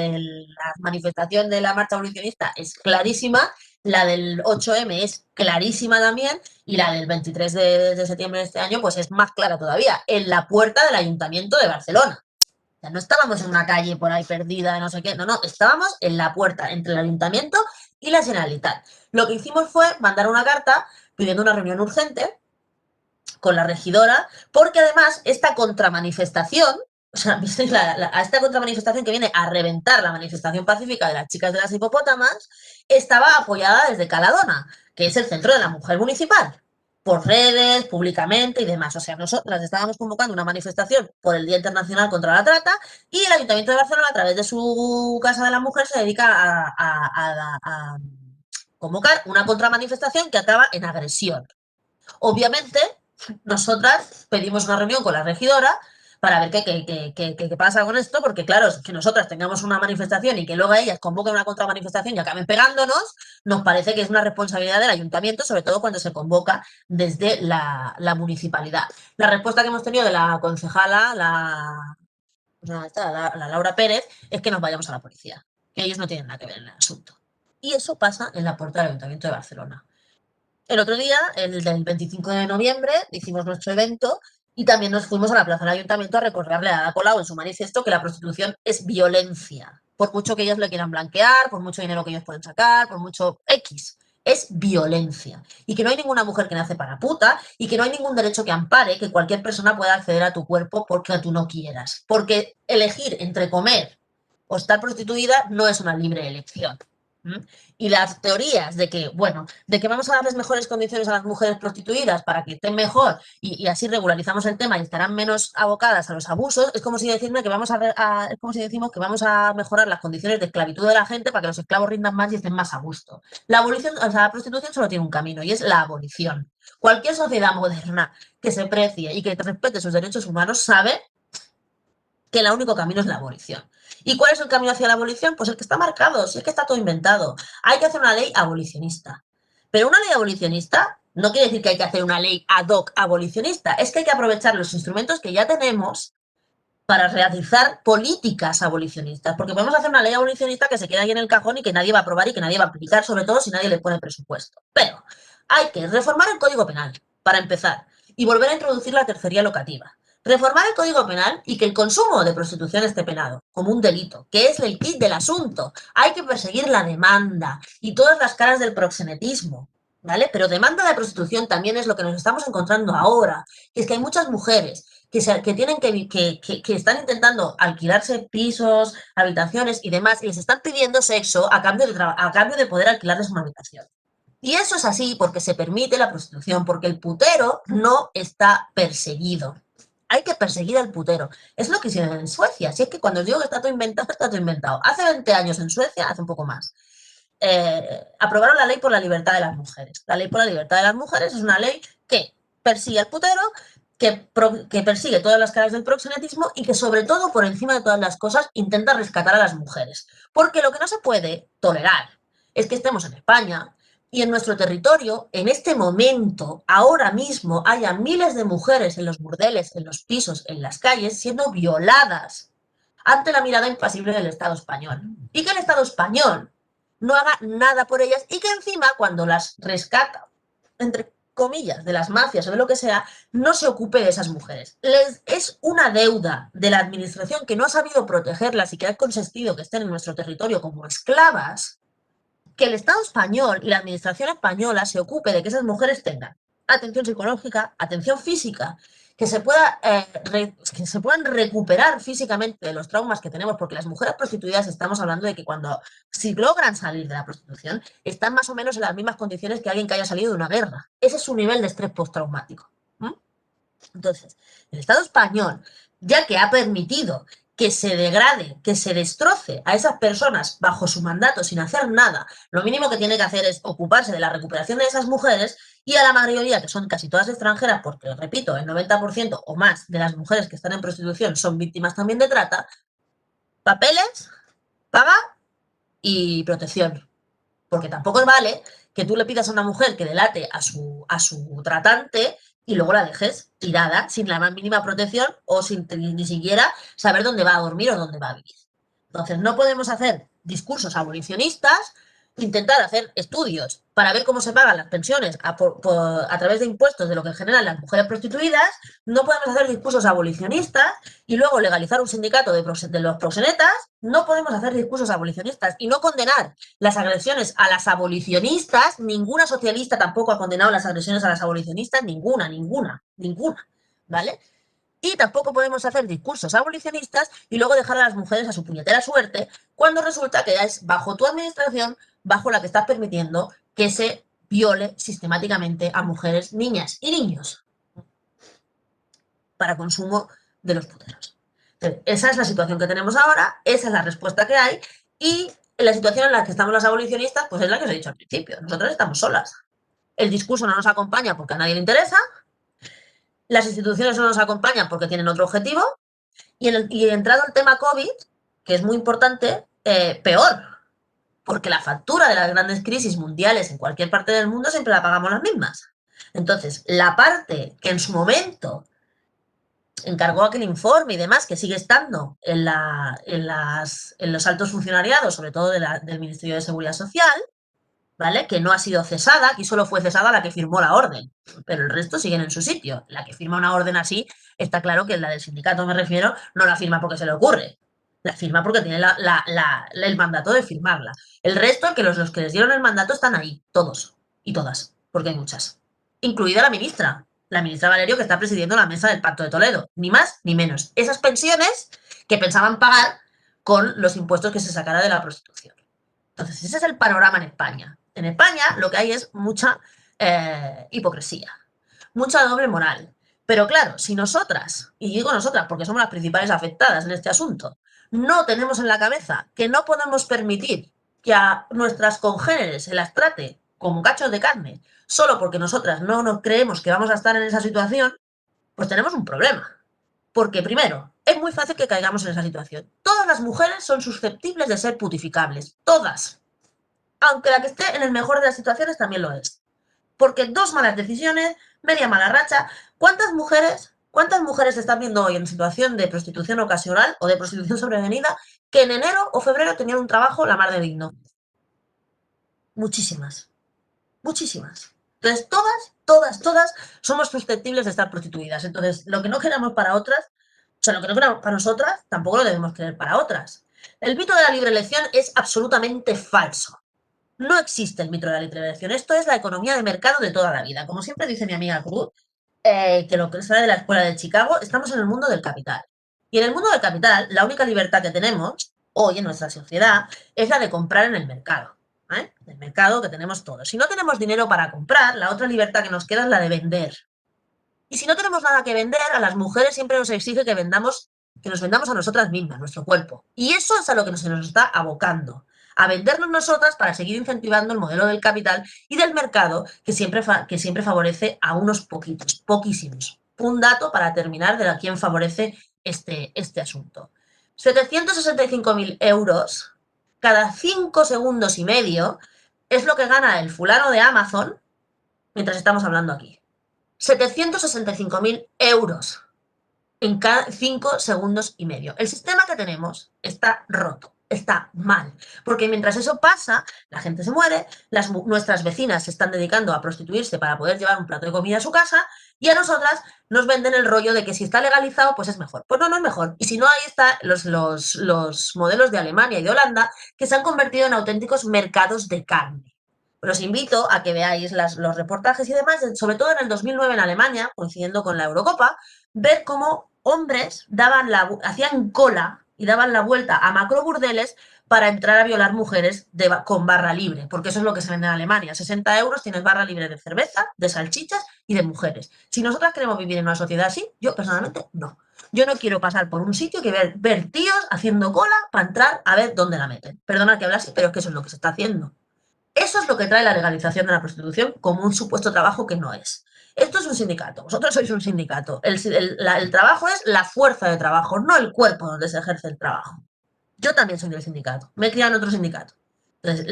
manifestación de la marcha abolicionista es clarísima, la del 8M es clarísima también, y la del 23 de septiembre de este año pues es más clara todavía, en la puerta del Ayuntamiento de Barcelona. O sea, no estábamos en una calle por ahí perdida, no sé qué, no, estábamos en la puerta entre el Ayuntamiento y la Generalitat. Lo que hicimos fue mandar una carta pidiendo una reunión urgente con la regidora, porque además esta contramanifestación, o sea, ¿visteis a esta contramanifestación que viene a reventar la manifestación pacífica de las chicas de las hipopótamas, estaba apoyada desde Caladona, que es el centro de la mujer municipal, por redes, públicamente y demás. O sea, nosotras estábamos convocando una manifestación por el Día Internacional contra la Trata y el Ayuntamiento de Barcelona, a través de su Casa de la Mujer, se dedica a convocar una contramanifestación que acaba en agresión. Obviamente, nosotras pedimos una reunión con la regidora para ver qué pasa con esto, porque claro, que nosotras tengamos una manifestación y que luego ellas convoquen una contramanifestación y acaben pegándonos, nos parece que es una responsabilidad del ayuntamiento, sobre todo cuando se convoca desde la municipalidad. La respuesta que hemos tenido de la concejala, la Laura Pérez, es que nos vayamos a la policía, que ellos no tienen nada que ver en el asunto. Y eso pasa en la puerta del Ayuntamiento de Barcelona. El otro día, el del 25 de noviembre, hicimos nuestro evento y también nos fuimos a la plaza del Ayuntamiento a recordarle a Ada Colau en su manifiesto que la prostitución es violencia. Por mucho que ellos le quieran blanquear, por mucho dinero que ellos pueden sacar, por mucho X, es violencia. Y que no hay ninguna mujer que nace para puta y que no hay ningún derecho que ampare que cualquier persona pueda acceder a tu cuerpo porque tú no quieras. Porque elegir entre comer o estar prostituida no es una libre elección. Y las teorías de que, bueno, de que vamos a darles mejores condiciones a las mujeres prostituidas para que estén mejor y así regularizamos el tema y estarán menos abocadas a los abusos, es como si decirme que es como si decimos que vamos a mejorar las condiciones de esclavitud de la gente para que los esclavos rindan más y estén más a gusto. La abolición, o sea, la prostitución solo tiene un camino y es la abolición. Cualquier sociedad moderna que se precie y que respete sus derechos humanos sabe que el único camino es la abolición. ¿Y cuál es el camino hacia la abolición? Pues el que está marcado, si es que está todo inventado. Hay que hacer una ley abolicionista. Pero una ley abolicionista no quiere decir que hay que hacer una ley ad hoc abolicionista, es que hay que aprovechar los instrumentos que ya tenemos para realizar políticas abolicionistas, porque podemos hacer una ley abolicionista que se queda ahí en el cajón y que nadie va a aprobar y que nadie va a aplicar, sobre todo si nadie le pone presupuesto. Pero hay que reformar el Código Penal, para empezar, y volver a introducir la tercería locativa. Reformar el Código Penal y que el consumo de prostitución esté penado como un delito, que es el kit del asunto. Hay que perseguir la demanda y todas las caras del proxenetismo, ¿vale? Pero demanda de prostitución también es lo que nos estamos encontrando ahora, que es que hay muchas mujeres que están intentando alquilarse pisos, habitaciones y demás, y les están pidiendo sexo a cambio de poder alquilarles una habitación. Y eso es así porque se permite la prostitución, porque el putero no está perseguido. Hay que perseguir al putero. Es lo que hicieron en Suecia. Si es que cuando os digo que está todo inventado, está todo inventado. Hace 20 años en Suecia, hace un poco más, aprobaron la ley por la libertad de las mujeres. La ley por la libertad de las mujeres es una ley que persigue al putero, que persigue todas las caras del proxenetismo y que sobre todo, por encima de todas las cosas, intenta rescatar a las mujeres. Porque lo que no se puede tolerar es que estemos en España y en nuestro territorio, en este momento, ahora mismo, haya miles de mujeres en los burdeles, en los pisos, en las calles, siendo violadas ante la mirada impasible del Estado español. Y que el Estado español no haga nada por ellas y que encima, cuando las rescata, entre comillas, de las mafias o de lo que sea, no se ocupe de esas mujeres. Es una deuda de la administración que no ha sabido protegerlas y que ha consentido que estén en nuestro territorio como esclavas, que el Estado español y la administración española se ocupe de que esas mujeres tengan atención psicológica, atención física que se puedan recuperar físicamente de los traumas que tenemos, porque las mujeres prostituidas estamos hablando de que si logran salir de la prostitución, están más o menos en las mismas condiciones que alguien que haya salido de una guerra. Ese es su nivel de estrés postraumático. Entonces, el Estado español, ya que ha permitido que se degrade, que se destroce a esas personas bajo su mandato sin hacer nada, lo mínimo que tiene que hacer es ocuparse de la recuperación de esas mujeres, y a la mayoría, que son casi todas extranjeras, porque, repito, el 90% o más de las mujeres que están en prostitución son víctimas también de trata, papeles, paga y protección. Porque tampoco vale que tú le pidas a una mujer que delate a su tratante y luego la dejes tirada sin la más mínima protección o sin ni siquiera saber dónde va a dormir o dónde va a vivir. Entonces, no podemos hacer discursos abolicionistas, intentar hacer estudios para ver cómo se pagan las pensiones a través de impuestos de lo que generan las mujeres prostituidas, no podemos hacer discursos abolicionistas y luego legalizar un sindicato de los proxenetas, no podemos hacer discursos abolicionistas y no condenar las agresiones a las abolicionistas. Ninguna socialista tampoco ha condenado las agresiones a las abolicionistas, ninguna, ¿vale? Y tampoco podemos hacer discursos abolicionistas y luego dejar a las mujeres a su puñetera suerte, cuando resulta que ya es bajo tu administración, bajo la que estás permitiendo que se viole sistemáticamente a mujeres, niñas y niños para consumo de los puteros. Entonces, esa es la situación que tenemos ahora, esa es la respuesta que hay, y la situación en la que estamos las abolicionistas, pues es la que os he dicho al principio. Nosotros estamos solas. El discurso no nos acompaña porque a nadie le interesa, las instituciones no nos acompañan porque tienen otro objetivo, y entrado el tema COVID, que es muy importante, peor, porque la factura de las grandes crisis mundiales en cualquier parte del mundo siempre la pagamos las mismas. Entonces, la parte que en su momento encargó aquel informe y demás, que sigue estando en los altos funcionariados, sobre todo del Ministerio de Seguridad Social, ¿vale? Que no ha sido cesada, aquí solo fue cesada la que firmó la orden, pero el resto siguen en su sitio. La que firma una orden así, está claro que la del sindicato, me refiero, no la firma porque se le ocurre, la firma porque tiene el mandato de firmarla. El resto, que los que les dieron el mandato están ahí, todos y todas, porque hay muchas, incluida la ministra Valerio, que está presidiendo la mesa del Pacto de Toledo, ni más ni menos. Esas pensiones que pensaban pagar con los impuestos que se sacara de la prostitución. Entonces, ese es el panorama en España. En España lo que hay es mucha hipocresía, mucha doble moral. Pero claro, si nosotras, y digo nosotras porque somos las principales afectadas en este asunto, no tenemos en la cabeza que no podemos permitir que a nuestras congéneres se las trate como cachos de carne solo porque nosotras no nos creemos que vamos a estar en esa situación, pues tenemos un problema. Porque primero, es muy fácil que caigamos en esa situación. Todas las mujeres son susceptibles de ser putificables, todas. Aunque la que esté en el mejor de las situaciones también lo es. Porque 2 malas decisiones, media mala racha. ¿Cuántas mujeres están viendo hoy en situación de prostitución ocasional o de prostitución sobrevenida que en enero o febrero tenían un trabajo la mar de digno? Muchísimas. Entonces, todas somos susceptibles de estar prostituidas. Entonces, lo que no queramos para otras, lo que no queramos para nosotras, tampoco lo debemos querer para otras. El mito de la libre elección es absolutamente falso. No existe el mito de la libre elección. Esto es la economía de mercado de toda la vida. Como siempre dice mi amiga Cruz, que lo que sale de la escuela de Chicago, estamos en el mundo del capital. Y en el mundo del capital, la única libertad que tenemos hoy en nuestra sociedad es la de comprar en el mercado. El mercado que tenemos todos. Si no tenemos dinero para comprar, la otra libertad que nos queda es la de vender. Y si no tenemos nada que vender, a las mujeres siempre nos exige que nos vendamos a nosotras mismas, nuestro cuerpo. Y eso es a lo que se nos está abocando. A vendernos nosotras para seguir incentivando el modelo del capital y del mercado que siempre favorece a unos poquitos, poquísimos. Un dato para terminar de a quién favorece este asunto. 765.000 euros cada 5 segundos y medio es lo que gana el fulano de Amazon mientras estamos hablando aquí. 765.000 euros en cada 5 segundos y medio. El sistema que tenemos está roto, está mal, porque mientras eso pasa, la gente se muere, nuestras vecinas se están dedicando a prostituirse para poder llevar un plato de comida a su casa, y a nosotras nos venden el rollo de que si está legalizado, pues es mejor. Pues no es mejor. Y si no, ahí están los modelos de Alemania y de Holanda, que se han convertido en auténticos mercados de carne. Os invito a que veáis los reportajes y demás, sobre todo en el 2009 en Alemania, coincidiendo con la Eurocopa, ver cómo hombres hacían cola y daban la vuelta a macroburdeles para entrar a violar mujeres con barra libre, porque eso es lo que se vende en Alemania. 60 euros tienes barra libre de cerveza, de salchichas y de mujeres. Si nosotras queremos vivir en una sociedad así, yo personalmente no. Yo no quiero pasar por un sitio que ver tíos haciendo cola para entrar a ver dónde la meten. Perdona que hable así, pero es que eso es lo que se está haciendo. Eso es lo que trae la legalización de la prostitución como un supuesto trabajo que no es. Esto es un sindicato, vosotros sois un sindicato. El trabajo es la fuerza de trabajo, no el cuerpo donde se ejerce el trabajo. Yo también soy del sindicato, me he criado en otro sindicato. Entonces,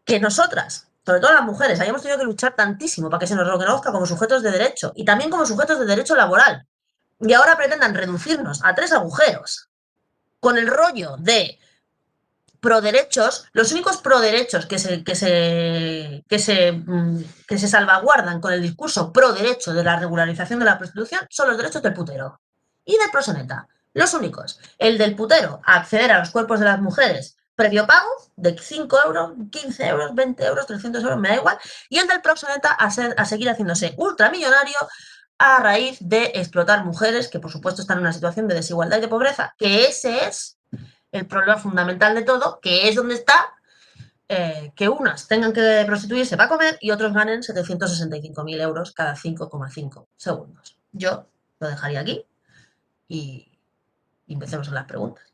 que nosotras, sobre todo las mujeres, hayamos tenido que luchar tantísimo para que se nos reconozca como sujetos de derecho y también como sujetos de derecho laboral. Y ahora pretendan reducirnos a 3 agujeros con el rollo de proderechos, los únicos proderechos que se salvaguardan con el discurso proderecho de la regularización de la prostitución son los derechos del putero y del proxeneta. Los únicos. El del putero a acceder a los cuerpos de las mujeres previo pago de 5 euros, 15 euros, 20 euros, 300 euros, me da igual. Y el del proxeneta a seguir haciéndose ultramillonario a raíz de explotar mujeres que por supuesto están en una situación de desigualdad y de pobreza, que ese es el problema fundamental de todo, que es donde está que unas tengan que prostituirse para comer y otros ganen 765.000 euros cada 5,5 segundos. Yo lo dejaría aquí y empecemos con las preguntas.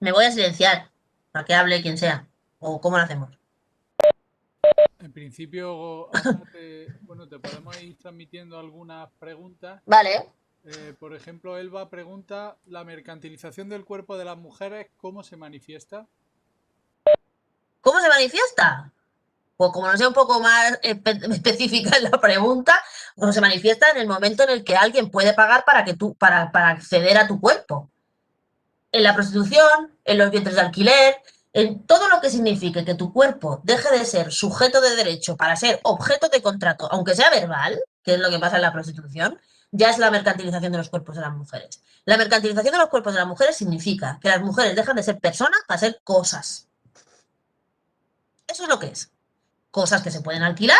Me voy a silenciar para que hable quien sea. ¿O cómo lo hacemos? En principio, ahora te podemos ir transmitiendo algunas preguntas. Vale. Por ejemplo, Elba pregunta, ¿la mercantilización del cuerpo de las mujeres cómo se manifiesta? ¿Cómo se manifiesta? Pues como no sea un poco más específica en la pregunta, pues se manifiesta en el momento en el que alguien puede pagar para acceder a tu cuerpo. En la prostitución, en los vientres de alquiler, en todo lo que signifique que tu cuerpo deje de ser sujeto de derecho para ser objeto de contrato, aunque sea verbal, que es lo que pasa en la prostitución, ya es la mercantilización de los cuerpos de las mujeres. La mercantilización de los cuerpos de las mujeres significa que las mujeres dejan de ser personas para ser cosas. Eso es lo que es. Cosas que se pueden alquilar,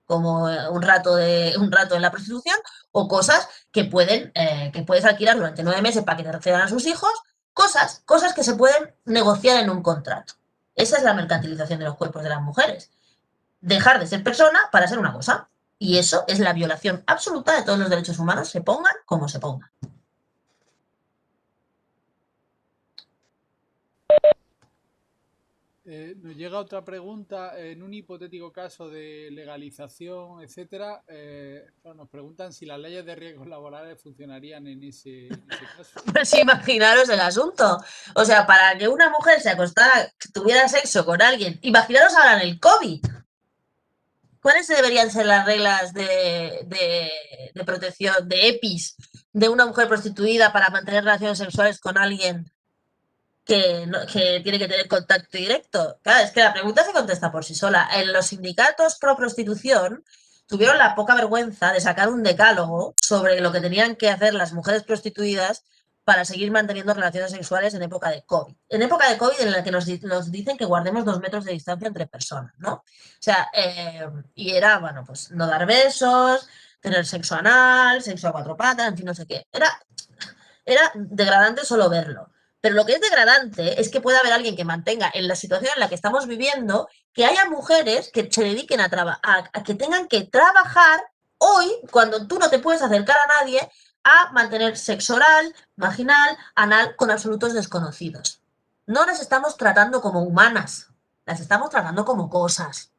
como un rato en la prostitución, o cosas que puedes alquilar durante 9 meses para que te reciban a sus hijos, cosas que se pueden negociar en un contrato. Esa es la mercantilización de los cuerpos de las mujeres. Dejar de ser persona para ser una cosa. Y eso es la violación absoluta de todos los derechos humanos, se pongan como se pongan. Nos llega otra pregunta. En un hipotético caso de legalización, etcétera, nos preguntan si las leyes de riesgos laborales funcionarían en ese caso. Pues imaginaros el asunto. O sea, para que una mujer se acostara, tuviera sexo con alguien, imaginaros ahora en el COVID. ¿Cuáles deberían ser las reglas de protección, de EPIs, de una mujer prostituida para mantener relaciones sexuales con alguien que tiene que tener contacto directo? Claro, es que la pregunta se contesta por sí sola. En los sindicatos pro prostitución tuvieron la poca vergüenza de sacar un decálogo sobre lo que tenían que hacer las mujeres prostituidas para seguir manteniendo relaciones sexuales en época de COVID. En época de COVID en la que nos dicen que guardemos 2 metros de distancia entre personas, ¿no? O sea, y era, bueno, pues no dar besos, tener sexo anal, sexo a 4 patas, en fin, no sé qué. Era degradante solo verlo. Pero lo que es degradante es que pueda haber alguien que mantenga en la situación en la que estamos viviendo, que haya mujeres que se dediquen a que tengan que trabajar hoy, cuando tú no te puedes acercar a nadie, a mantener sexo oral, vaginal, anal con absolutos desconocidos. No las estamos tratando como humanas, las estamos tratando como cosas.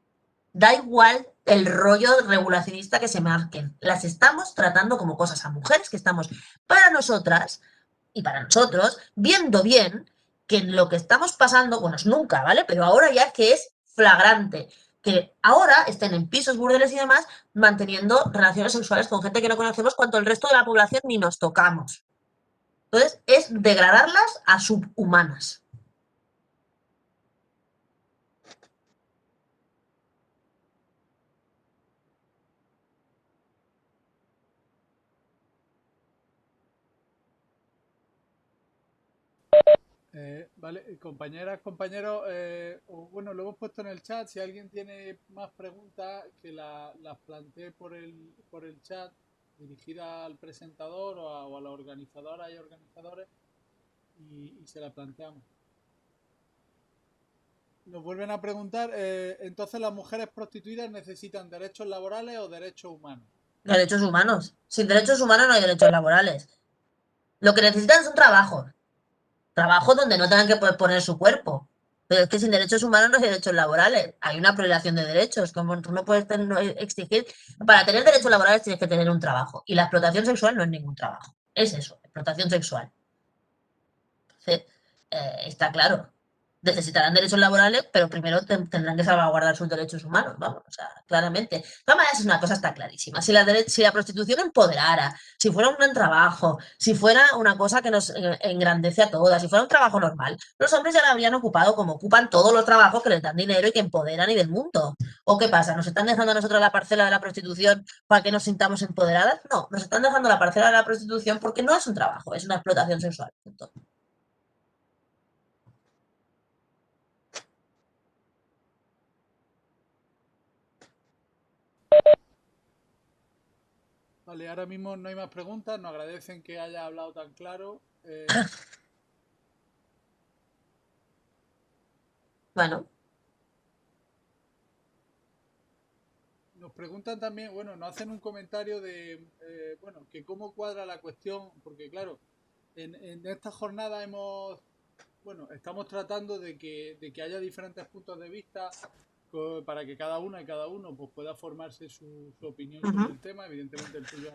Da igual el rollo regulacionista que se marquen, las estamos tratando como cosas, a mujeres que estamos para nosotras y para nosotros, viendo bien que lo que estamos pasando, bueno, es nunca, ¿vale? Pero ahora ya que es flagrante, que ahora estén en pisos, burdeles y demás, manteniendo relaciones sexuales con gente que no conocemos, cuanto el resto de la población ni nos tocamos. Entonces, es degradarlas a subhumanas. Vale, compañeras, compañeros, bueno, lo hemos puesto en el chat. Si alguien tiene más preguntas, que las plantee por el chat, dirigida al presentador o a la organizadora y organizadores, y se la planteamos. Nos vuelven a preguntar, entonces, ¿las mujeres prostituidas necesitan derechos laborales o derechos humanos? Derechos humanos. Sin derechos humanos no hay derechos laborales. Lo que necesitan es un trabajo. Trabajo donde no tengan que poder poner su cuerpo. Pero es que sin derechos humanos no hay derechos laborales. Hay una proliferación de derechos. Como tú no puedes exigir. Para tener derechos laborales tienes que tener un trabajo. Y la explotación sexual no es ningún trabajo. Es eso, explotación sexual. Entonces, está claro. Necesitarán derechos laborales, pero primero tendrán que salvaguardar sus derechos humanos, vamos, o sea, claramente. De todas maneras, una cosa está clarísima. Si la prostitución empoderara, si fuera un buen trabajo, si fuera una cosa que nos engrandece a todas, si fuera un trabajo normal, los hombres ya la habrían ocupado como ocupan todos los trabajos que les dan dinero y que empoderan y del mundo. ¿O qué pasa? ¿Nos están dejando a nosotros la parcela de la prostitución para que nos sintamos empoderadas? No, nos están dejando la parcela de la prostitución porque no es un trabajo, es una explotación sexual. Punto. Vale, ahora mismo no hay más preguntas. Nos agradecen que haya hablado tan claro. Bueno. Nos preguntan también, bueno, nos hacen un comentario de, bueno, que cómo cuadra la cuestión, porque claro, en esta jornada estamos tratando de que haya diferentes puntos de vista para que cada una y cada uno pues pueda formarse su opinión sobre el tema. Evidentemente el tuyo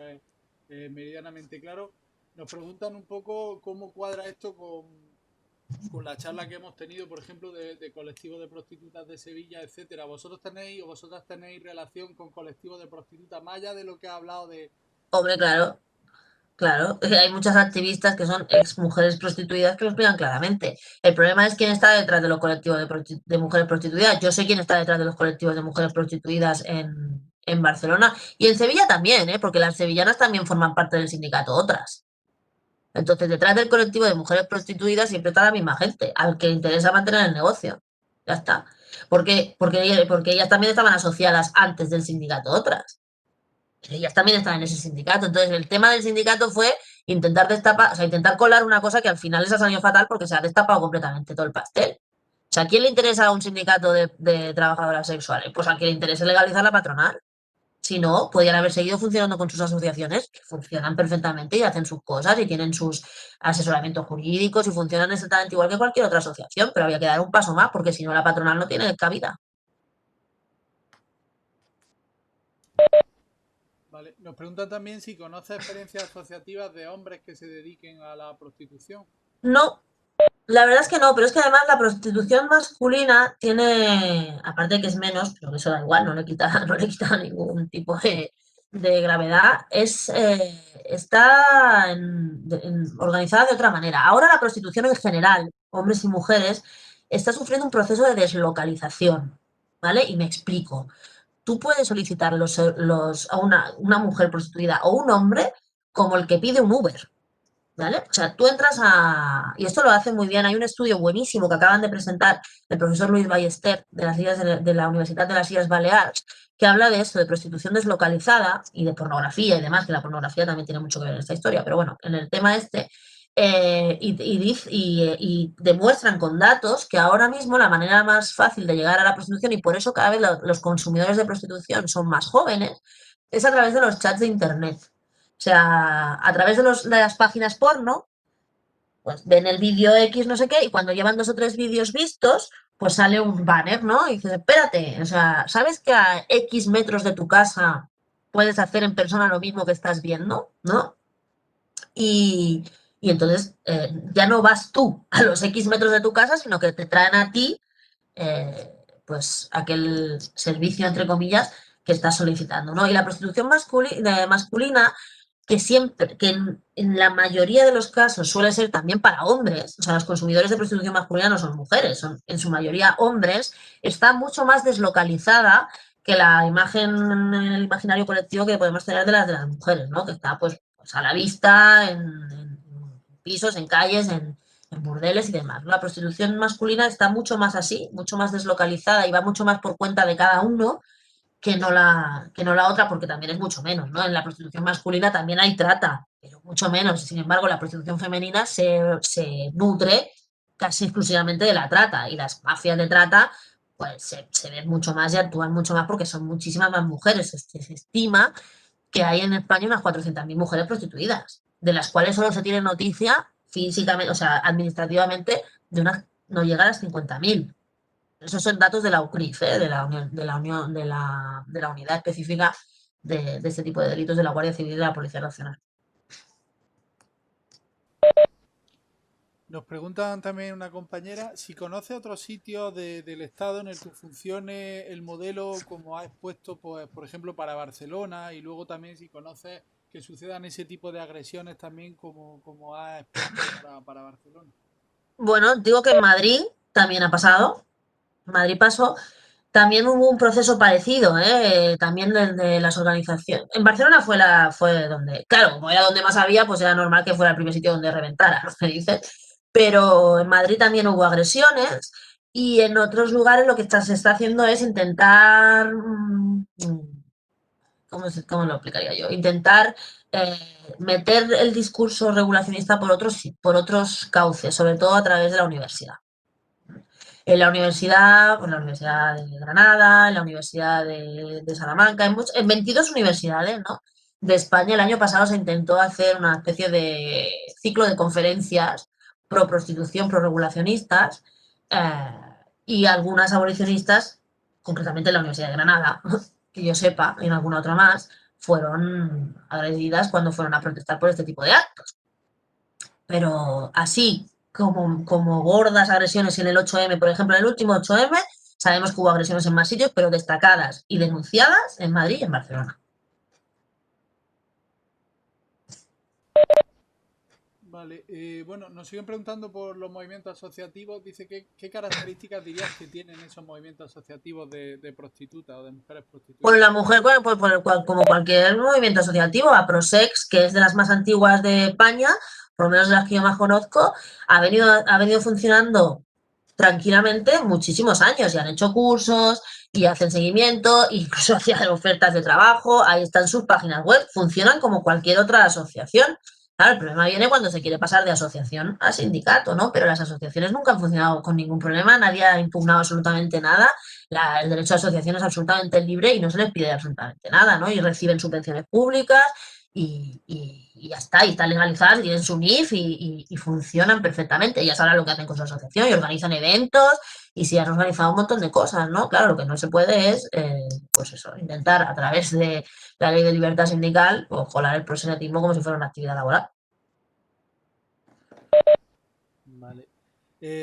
es meridianamente claro. Nos preguntan un poco cómo cuadra esto con la charla que hemos tenido, por ejemplo, de colectivos de prostitutas de Sevilla, etcétera. ¿Vosotras tenéis relación con colectivos de prostitutas más allá de lo que ha hablado de... Hombre, claro. Claro, hay muchas activistas que son ex mujeres prostituidas que lo explican claramente. El problema es quién está detrás de los colectivos de mujeres prostituidas. Yo sé quién está detrás de los colectivos de mujeres prostituidas en Barcelona y en Sevilla también, porque las sevillanas también forman parte del sindicato, otras. Entonces, detrás del colectivo de mujeres prostituidas siempre está la misma gente, al que le interesa mantener el negocio. Ya está. ¿Por qué? Porque ellas también estaban asociadas antes del sindicato, otras. Ellas también estaban en ese sindicato. Entonces, el tema del sindicato fue intentar destapar, o sea, intentar colar una cosa que al final les ha salido fatal porque se ha destapado completamente todo el pastel. O sea, ¿a quién le interesa un sindicato de trabajadoras sexuales? Pues a quien le interese legalizar la patronal. Si no, podrían haber seguido funcionando con sus asociaciones, que funcionan perfectamente y hacen sus cosas y tienen sus asesoramientos jurídicos y funcionan exactamente igual que cualquier otra asociación, pero había que dar un paso más porque si no la patronal no tiene cabida. Vale. Nos preguntan también si conoce experiencias asociativas de hombres que se dediquen a la prostitución. No, la verdad es que no, pero es que además la prostitución masculina tiene, aparte de que es menos, pero eso da igual, no le quita ningún tipo de gravedad, está organizada de otra manera. Ahora la prostitución en general, hombres y mujeres, está sufriendo un proceso de deslocalización, ¿vale? Y me explico. Tú puedes solicitar a una mujer prostituida o un hombre como el que pide un Uber. ¿Vale? O sea, tú entras y esto lo hace muy bien. Hay un estudio buenísimo que acaban de presentar el profesor Luis Ballester de la Universidad de las Illes Balears, que habla de esto, de prostitución deslocalizada y de pornografía y demás, que la pornografía también tiene mucho que ver en esta historia, pero bueno, en el tema y demuestran con datos que ahora mismo la manera más fácil de llegar a la prostitución, y por eso cada vez los consumidores de prostitución son más jóvenes, es a través de los chats de internet. O sea, a través de las páginas porno, pues ven el vídeo X no sé qué, y cuando llevan 2 o 3 vídeos vistos, pues sale un banner, ¿no? Y dices, espérate, o sea, ¿sabes que a X metros de tu casa puedes hacer en persona lo mismo que estás viendo? ¿No? Y entonces ya no vas tú a los X metros de tu casa, sino que te traen a ti, pues, aquel servicio, entre comillas, que estás solicitando, ¿no? Y la prostitución masculina que siempre, que en la mayoría de los casos suele ser también para hombres, o sea, los consumidores de prostitución masculina no son mujeres, son en su mayoría hombres, está mucho más deslocalizada que la imagen en el imaginario colectivo que podemos tener de las mujeres, ¿no? Que está pues a la vista, en pisos, en calles, en burdeles y demás. La prostitución masculina está mucho más así, mucho más deslocalizada y va mucho más por cuenta de cada uno que no la otra, porque también es mucho menos, ¿no? En la prostitución masculina también hay trata, pero mucho menos. Sin embargo, la prostitución femenina se nutre casi exclusivamente de la trata, y las mafias de trata pues se ven mucho más y actúan mucho más porque son muchísimas más mujeres. Se estima que hay en España unas 400.000 mujeres prostituidas, de las cuales solo se tiene noticia físicamente, o sea, administrativamente, de unas, no llega a las 50.000. Esos son datos de la UCRIF, de la unidad específica de este tipo de delitos de la Guardia Civil y de la Policía Nacional. Nos preguntan también una compañera si conoce otros sitios del Estado en el que funcione el modelo como ha expuesto, pues, por ejemplo, para Barcelona, y luego también si conoce que sucedan ese tipo de agresiones también como ha expuesto para Barcelona. Bueno, digo que en Madrid también ha pasado. En Madrid pasó. También hubo un proceso parecido, también de las organizaciones. En Barcelona fue donde, claro, como era donde más había, pues era normal que fuera el primer sitio donde reventara, ¿no? Se dice. Pero en Madrid también hubo agresiones, y en otros lugares lo que se está haciendo es intentar, ¿cómo lo explicaría yo? Intentar meter el discurso regulacionista por otros cauces, sobre todo a través de la universidad. En la universidad, pues la Universidad de Granada, en la Universidad de Salamanca, en 22 universidades, ¿no?, de España. El año pasado se intentó hacer una especie de ciclo de conferencias pro prostitución, pro regulacionistas, y algunas abolicionistas, concretamente en la Universidad de Granada, que yo sepa, y en alguna otra más, fueron agredidas cuando fueron a protestar por este tipo de actos. Pero así como gordas agresiones en el 8M, por ejemplo, en el último 8M, sabemos que hubo agresiones en más sitios, pero destacadas y denunciadas en Madrid y en Barcelona. Vale, bueno, nos siguen preguntando por los movimientos asociativos. Dice qué características dirías que tienen esos movimientos asociativos de prostitutas o de mujeres prostitutas. Pues la mujer, bueno, como cualquier movimiento asociativo, a Prosex, que es de las más antiguas de España, por lo menos de las que yo más conozco, ha venido funcionando tranquilamente muchísimos años, y han hecho cursos y hacen seguimiento, incluso hacían ofertas de trabajo. Ahí están sus páginas web, funcionan como cualquier otra asociación. Claro, el problema viene cuando se quiere pasar de asociación a sindicato, ¿no? Pero las asociaciones nunca han funcionado con ningún problema, nadie ha impugnado absolutamente nada. El derecho a asociación es absolutamente libre y no se les pide absolutamente nada, ¿no? Y reciben subvenciones públicas y ya está, y están legalizadas, y tienen su NIF y funcionan perfectamente. Ya sabrán lo que hacen con su asociación y organizan eventos, y sí han organizado un montón de cosas, ¿no? Claro, lo que no se puede es, pues eso, intentar a través de la ley de libertad sindical o colar el proxenetismo como si fuera una actividad laboral. Vale.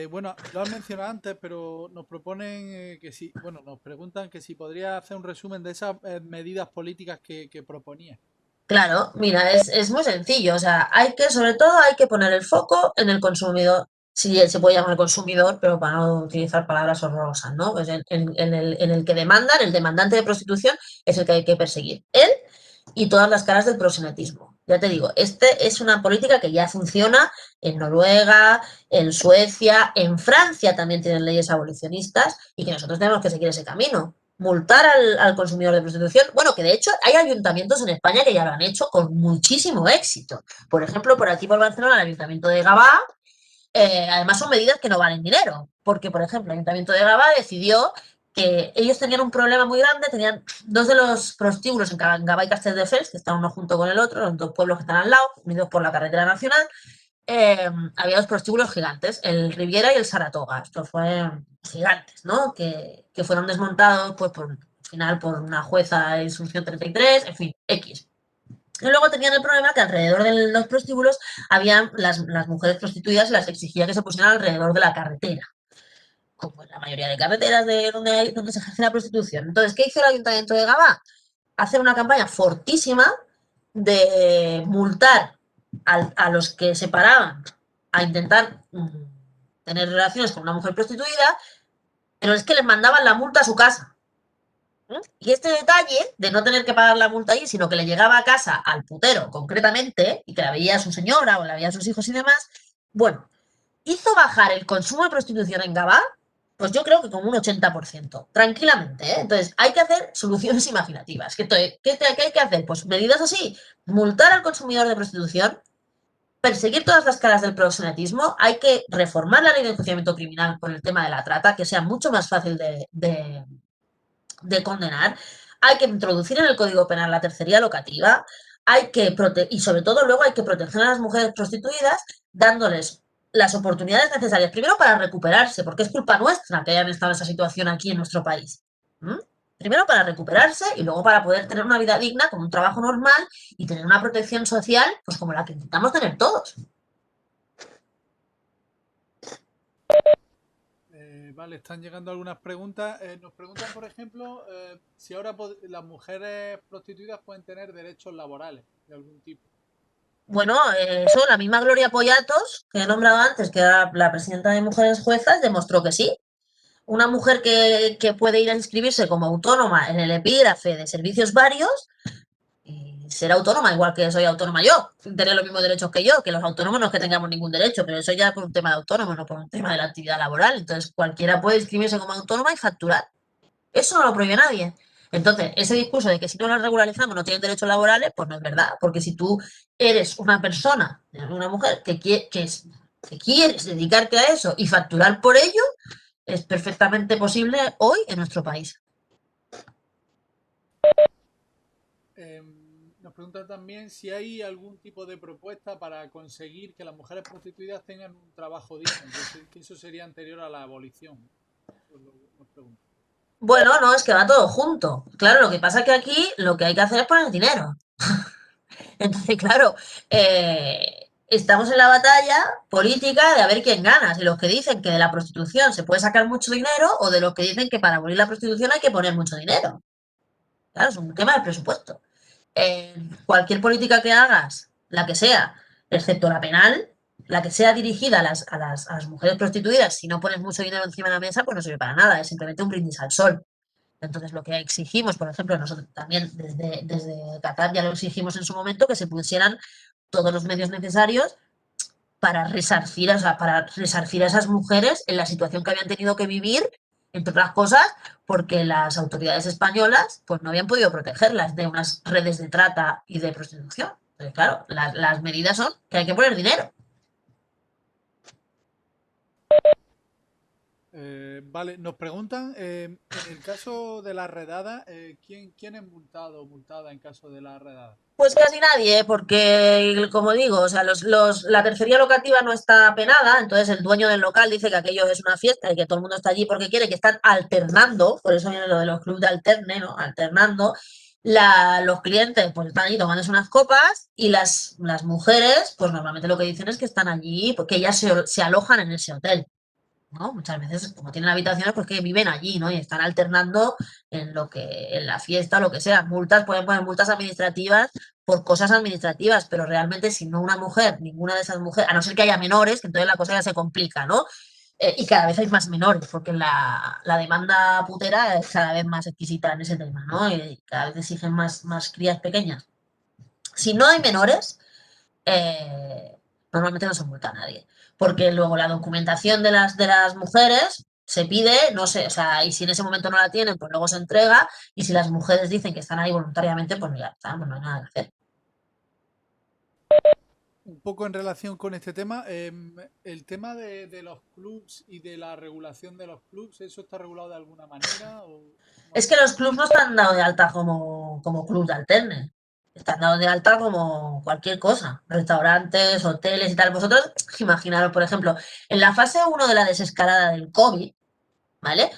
Bueno, lo has mencionado antes, pero nos proponen que sí, bueno, nos preguntan que si podría hacer un resumen de esas medidas políticas que proponía. Claro, mira, es muy sencillo. O sea, sobre todo hay que poner el foco en el consumidor, si se puede llamar consumidor, pero para no utilizar palabras horrorosas, ¿no? Pues en el que demandan, el demandante de prostitución es el que hay que perseguir. Él y todas las caras del proxenetismo. Ya te digo, es una política que ya funciona en Noruega, en Suecia, en Francia también tienen leyes abolicionistas, y que nosotros tenemos que seguir ese camino. Multar al consumidor de prostitución. Bueno, que de hecho hay ayuntamientos en España que ya lo han hecho con muchísimo éxito. Por ejemplo, por aquí por Barcelona, el ayuntamiento de Gavà, además son medidas que no valen dinero, porque, por ejemplo, el ayuntamiento de Gavà decidió que ellos tenían un problema muy grande. Tenían dos de los prostíbulos en Gavà y Castelldefels, que están uno junto con el otro, los dos pueblos que están al lado, unidos por la carretera nacional. Había dos prostíbulos gigantes, el Riviera y el Saratoga. Estos fueron gigantes, ¿no? Que fueron desmontados, pues, al final por una jueza de instrucción 33, en fin, X. Y luego tenían el problema que alrededor de los prostíbulos había las mujeres prostituidas, y las exigía que se pusieran alrededor de la carretera, como en la mayoría de carreteras donde se ejerce la prostitución. Entonces, ¿qué hizo el ayuntamiento de Gavà? Hacer una campaña fortísima de multar a los que se paraban a intentar tener relaciones con una mujer prostituida, pero es que les mandaban la multa a su casa. Y este detalle de no tener que pagar la multa allí, sino que le llegaba a casa al putero concretamente, y que la veía a su señora o la veía a sus hijos y demás, bueno, hizo bajar el consumo de prostitución en Gabá, pues yo creo que como un 80%, tranquilamente, ¿eh? Entonces, hay que hacer soluciones imaginativas. ¿Qué hay que hacer? Pues medidas así, multar al consumidor de prostitución, perseguir todas las caras del proxenetismo, hay que reformar la ley de enjuiciamiento criminal con el tema de la trata, que sea mucho más fácil de condenar, hay que introducir en el Código Penal la tercería locativa, y sobre todo luego hay que proteger a las mujeres prostituidas dándoles las oportunidades necesarias, primero para recuperarse, porque es culpa nuestra que hayan estado en esa situación aquí en nuestro país. Primero para recuperarse y luego para poder tener una vida digna, con un trabajo normal y tener una protección social, pues como la que intentamos tener todos. Vale, están llegando algunas preguntas. Nos preguntan, por ejemplo, si ahora las mujeres prostituidas pueden tener derechos laborales de algún tipo. Bueno, eso, la misma Gloria Pollatos, que he nombrado antes, que era la presidenta de Mujeres Juezas, demostró que sí. Una mujer que puede ir a inscribirse como autónoma en el epígrafe de servicios varios y ser autónoma, igual que soy autónoma yo, tener los mismos derechos que yo, que los autónomos no es que tengamos ningún derecho, pero eso ya por un tema de autónomo, no por un tema de la actividad laboral. Entonces, cualquiera puede inscribirse como autónoma y facturar. Eso no lo prohíbe nadie. Entonces, ese discurso de que si no lo regularizamos no tienen derechos laborales, pues no es verdad, porque si tú eres una persona, una mujer que quieres dedicarte a eso y facturar por ello, es perfectamente posible hoy en nuestro país. Nos preguntan también si hay algún tipo de propuesta para conseguir que las mujeres prostituidas tengan un trabajo digno, que eso sería anterior a la abolición. Nos preguntan. Bueno, no, es que va todo junto. Claro, lo que pasa es que aquí lo que hay que hacer es poner dinero. Entonces, claro, estamos en la batalla política de a ver quién gana. Si los que dicen que de la prostitución se puede sacar mucho dinero o de los que dicen que para abolir la prostitución hay que poner mucho dinero. Claro, es un tema de presupuesto. Cualquier política que hagas, la que sea, excepto la penal, la que sea dirigida a las mujeres prostituidas, si no pones mucho dinero encima de la mesa, pues no sirve para nada, es simplemente un brindis al sol. Entonces, lo que exigimos, por ejemplo, nosotros también desde Qatar ya lo exigimos en su momento, que se pusieran todos los medios necesarios para resarcir, o sea, para resarcir a esas mujeres en la situación que habían tenido que vivir, entre otras cosas, porque las autoridades españolas pues no habían podido protegerlas de unas redes de trata y de prostitución. Entonces, claro, las medidas son que hay que poner dinero. Vale, nos preguntan, en el caso de la redada, ¿quién es multado o multada en caso de la redada? Pues casi nadie, porque, como digo, o sea, la tercería locativa no está penada, entonces el dueño del local dice que aquello es una fiesta y que todo el mundo está allí porque quiere, que están alternando, por eso viene lo de los clubes de alterne, ¿no? Alternando. Los clientes pues están allí tomándose unas copas y las mujeres, pues normalmente lo que dicen es que están allí porque ellas se alojan en ese hotel. ¿No? Muchas veces, como tienen habitaciones, pues que viven allí, ¿no? Y están alternando en la fiesta o lo que sea. Multas, pueden poner multas administrativas por cosas administrativas, pero realmente si no una mujer, ninguna de esas mujeres, a no ser que haya menores, que entonces la cosa ya se complica, ¿no? Y cada vez hay más menores, porque la demanda putera es cada vez más exquisita en ese tema, ¿no? Y cada vez exigen más crías pequeñas. Si no hay menores, normalmente no se multa a nadie. Porque luego la documentación de las mujeres se pide, no sé, o sea, y si en ese momento no la tienen, pues luego se entrega, y si las mujeres dicen que están ahí voluntariamente, pues ya está, pues no hay nada que hacer. Un poco en relación con este tema, el tema de los clubs y de la regulación de los clubs, ¿eso está regulado de alguna manera? Es que los clubs no están dados de alta como clubs de alterne. Están dados de alta como cualquier cosa. Restaurantes, hoteles y tal. Vosotros, imaginaros, por ejemplo, en la fase 1 de la desescalada del COVID, ¿vale?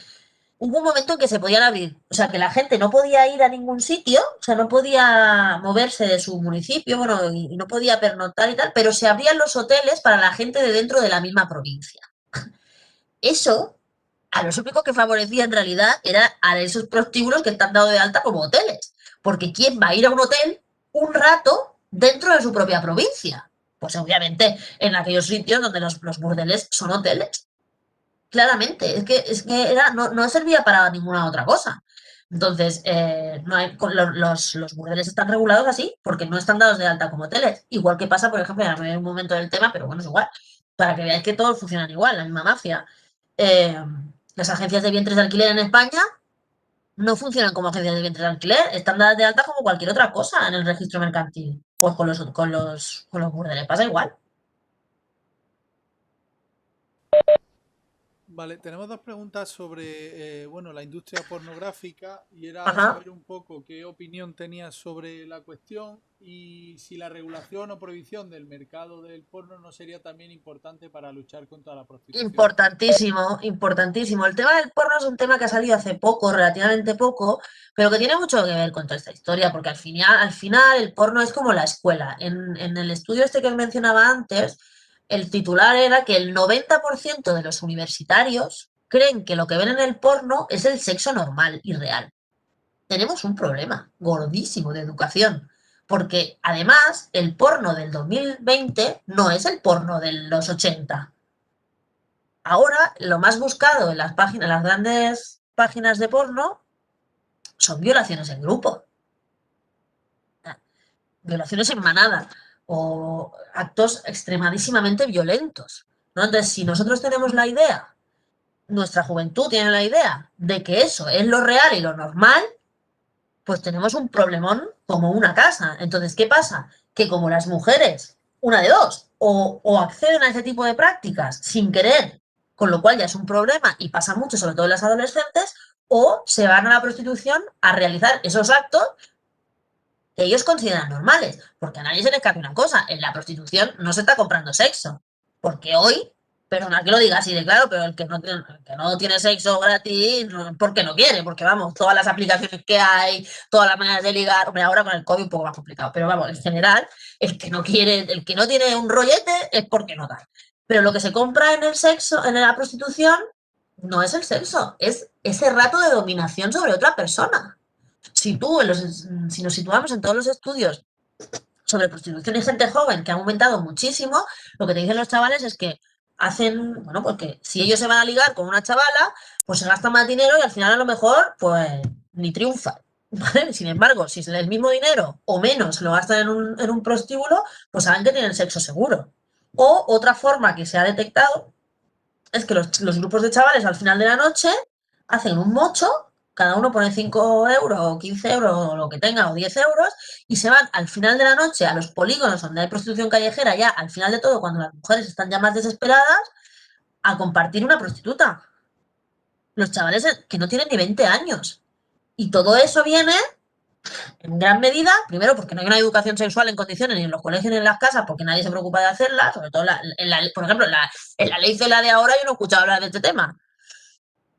Hubo un momento en que se podían abrir, o sea, que la gente no podía ir a ningún sitio, o sea, no podía moverse de su municipio, bueno, y no podía pernoctar y tal, pero se abrían los hoteles para la gente de dentro de la misma provincia. Eso, a los únicos que favorecía en realidad era a esos prostíbulos que están dados de alta como hoteles, porque ¿quién va a ir a un hotel un rato dentro de su propia provincia? Pues obviamente en aquellos sitios donde los burdeles son hoteles. Claramente, es que no servía para ninguna otra cosa. Entonces, no hay, los burdeles están regulados así porque no están dados de alta como hoteles. Igual que pasa, por ejemplo, ya no hay un momento del tema, pero bueno, es igual. para que veáis que todos funcionan igual, la misma mafia. Las agencias de vientres de alquiler en España no funcionan como agencias de vientres de alquiler, están dadas de alta como cualquier otra cosa en el registro mercantil. Pues con los burdeles pasa igual. Vale, tenemos dos preguntas sobre bueno, la industria pornográfica y era Ajá. saber un poco qué opinión tenías sobre la cuestión y si la regulación o prohibición del mercado del porno no sería también importante para luchar contra la prostitución. Importantísimo, importantísimo. El tema del porno es un tema que ha salido hace poco, relativamente poco, pero que tiene mucho que ver con toda esta historia, porque al final el porno es como la escuela. En el estudio este que os mencionaba antes, el titular era que el 90% de los universitarios creen que lo que ven en el porno es el sexo normal y real. Tenemos un problema gordísimo de educación, porque además el porno del 2020 no es el porno de los 80. Ahora lo más buscado en las páginas, las grandes páginas de porno, son violaciones en grupo, violaciones en manada o actos extremadísimamente violentos, ¿no? Entonces, si nosotros tenemos la idea, nuestra juventud tiene la idea de que eso es lo real y lo normal, pues tenemos un problemón como una casa. Entonces, ¿qué pasa? Que como las mujeres, una de dos, o acceden a ese tipo de prácticas sin querer, con lo cual ya es un problema y pasa mucho, sobre todo en las adolescentes, o se van a la prostitución a realizar esos actos que ellos consideran normales. Porque a nadie se le escape una cosa, en la prostitución no se está comprando sexo. Porque hoy, perdona que lo diga así de claro, pero el que no tiene sexo gratis, porque no quiere, porque vamos, todas las aplicaciones que hay, todas las maneras de ligar, hombre, ahora con el COVID un poco más complicado, pero vamos, en general, el que no quiere, el que no tiene un rollete es porque no da. Pero lo que se compra en el sexo, en la prostitución, no es el sexo, es ese rato de dominación sobre otra persona. Si nos situamos en todos los estudios sobre prostitución y gente joven, que ha aumentado muchísimo, lo que te dicen los chavales es que hacen, bueno, porque si ellos se van a ligar con una chavala, pues se gastan más dinero y al final a lo mejor, pues ni triunfan. ¿Vale? Sin embargo, si el mismo dinero o menos lo gastan en un prostíbulo, pues saben que tienen sexo seguro. O otra forma que se ha detectado es que los grupos de chavales al final de la noche hacen un mocho, cada uno pone 5 euros o 15 euros o lo que tenga o 10 euros y se van al final de la noche a los polígonos donde hay prostitución callejera, ya al final de todo, cuando las mujeres están ya más desesperadas, a compartir una prostituta. Los chavales que no tienen ni 20 años. Y todo eso viene en gran medida, primero porque no hay una educación sexual en condiciones ni en los colegios ni en las casas, porque nadie se preocupa de hacerla, sobre todo por ejemplo, en la ley CELA de ahora yo no he escuchado hablar de este tema.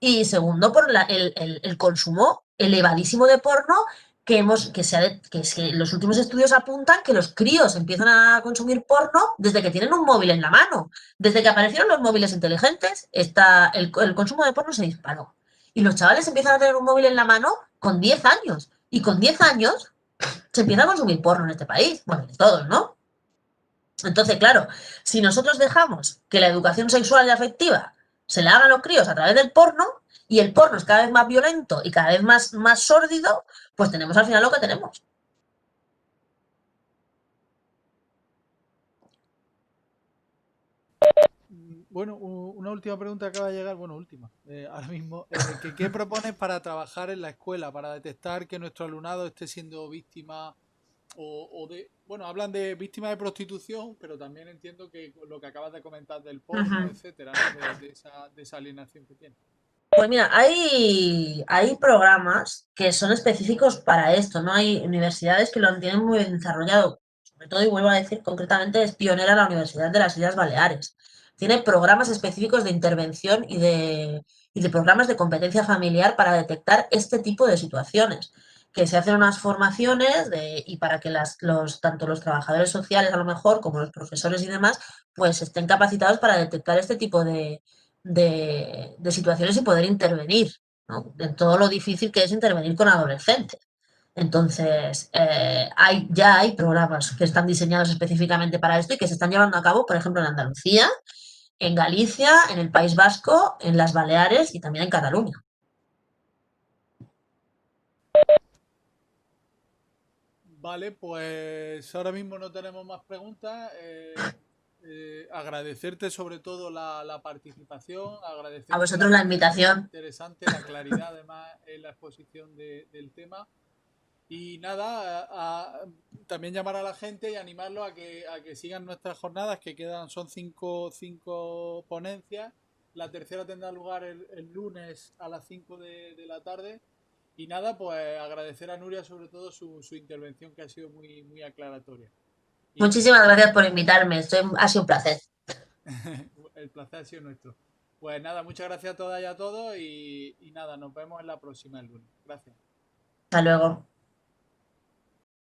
Y segundo, por el consumo elevadísimo de porno que los últimos estudios apuntan que los críos empiezan a consumir porno desde que tienen un móvil en la mano. Desde que aparecieron los móviles inteligentes, el consumo de porno se disparó. Y los chavales empiezan a tener un móvil en la mano con 10 años. Y con 10 años se empieza a consumir porno en este país. Bueno, de todos, ¿no? Entonces, claro, si nosotros dejamos que la educación sexual y afectiva se la hagan los críos a través del porno, y el porno es cada vez más violento y cada vez más sórdido, pues tenemos al final lo que tenemos. Bueno, una última pregunta acaba de llegar, bueno, última, ahora mismo, ¿qué propones para trabajar en la escuela, para detectar que nuestro alumnado esté siendo víctima bueno, hablan de víctima de prostitución, pero también entiendo que lo que acabas de comentar del porno, etcétera, ¿no? de esa alienación que tiene. Pues mira, hay programas que son específicos para esto, ¿no? Hay universidades que lo tienen muy bien desarrollado. Sobre todo, y vuelvo a decir, concretamente es pionera la Universidad de las Islas Baleares. Tiene programas específicos de intervención y de programas de competencia familiar para detectar este tipo de situaciones. Que se hacen unas formaciones y para que tanto los trabajadores sociales, a lo mejor, como los profesores y demás, pues estén capacitados para detectar este tipo de situaciones y poder intervenir, ¿no? De todo lo difícil que es intervenir con adolescentes. Entonces, ya hay programas que están diseñados específicamente para esto y que se están llevando a cabo, por ejemplo, en Andalucía, en Galicia, en el País Vasco, en las Baleares y también en Cataluña. Vale, pues ahora mismo no tenemos más preguntas. agradecerte sobre todo la participación, agradecerte A vosotros la invitación. interesante, la claridad además en la exposición del tema. Y nada, también llamar a la gente y animarlos a que sigan nuestras jornadas, que son cinco ponencias. La tercera tendrá lugar el lunes a las 5 de la tarde. Y nada, pues agradecer a Nuria sobre todo su intervención, que ha sido muy, muy aclaratoria. Muchísimas gracias por invitarme, ha sido un placer. El placer ha sido nuestro. Pues nada, muchas gracias a todas y a todos y nada, nos vemos en la próxima el lunes. Gracias. Hasta luego.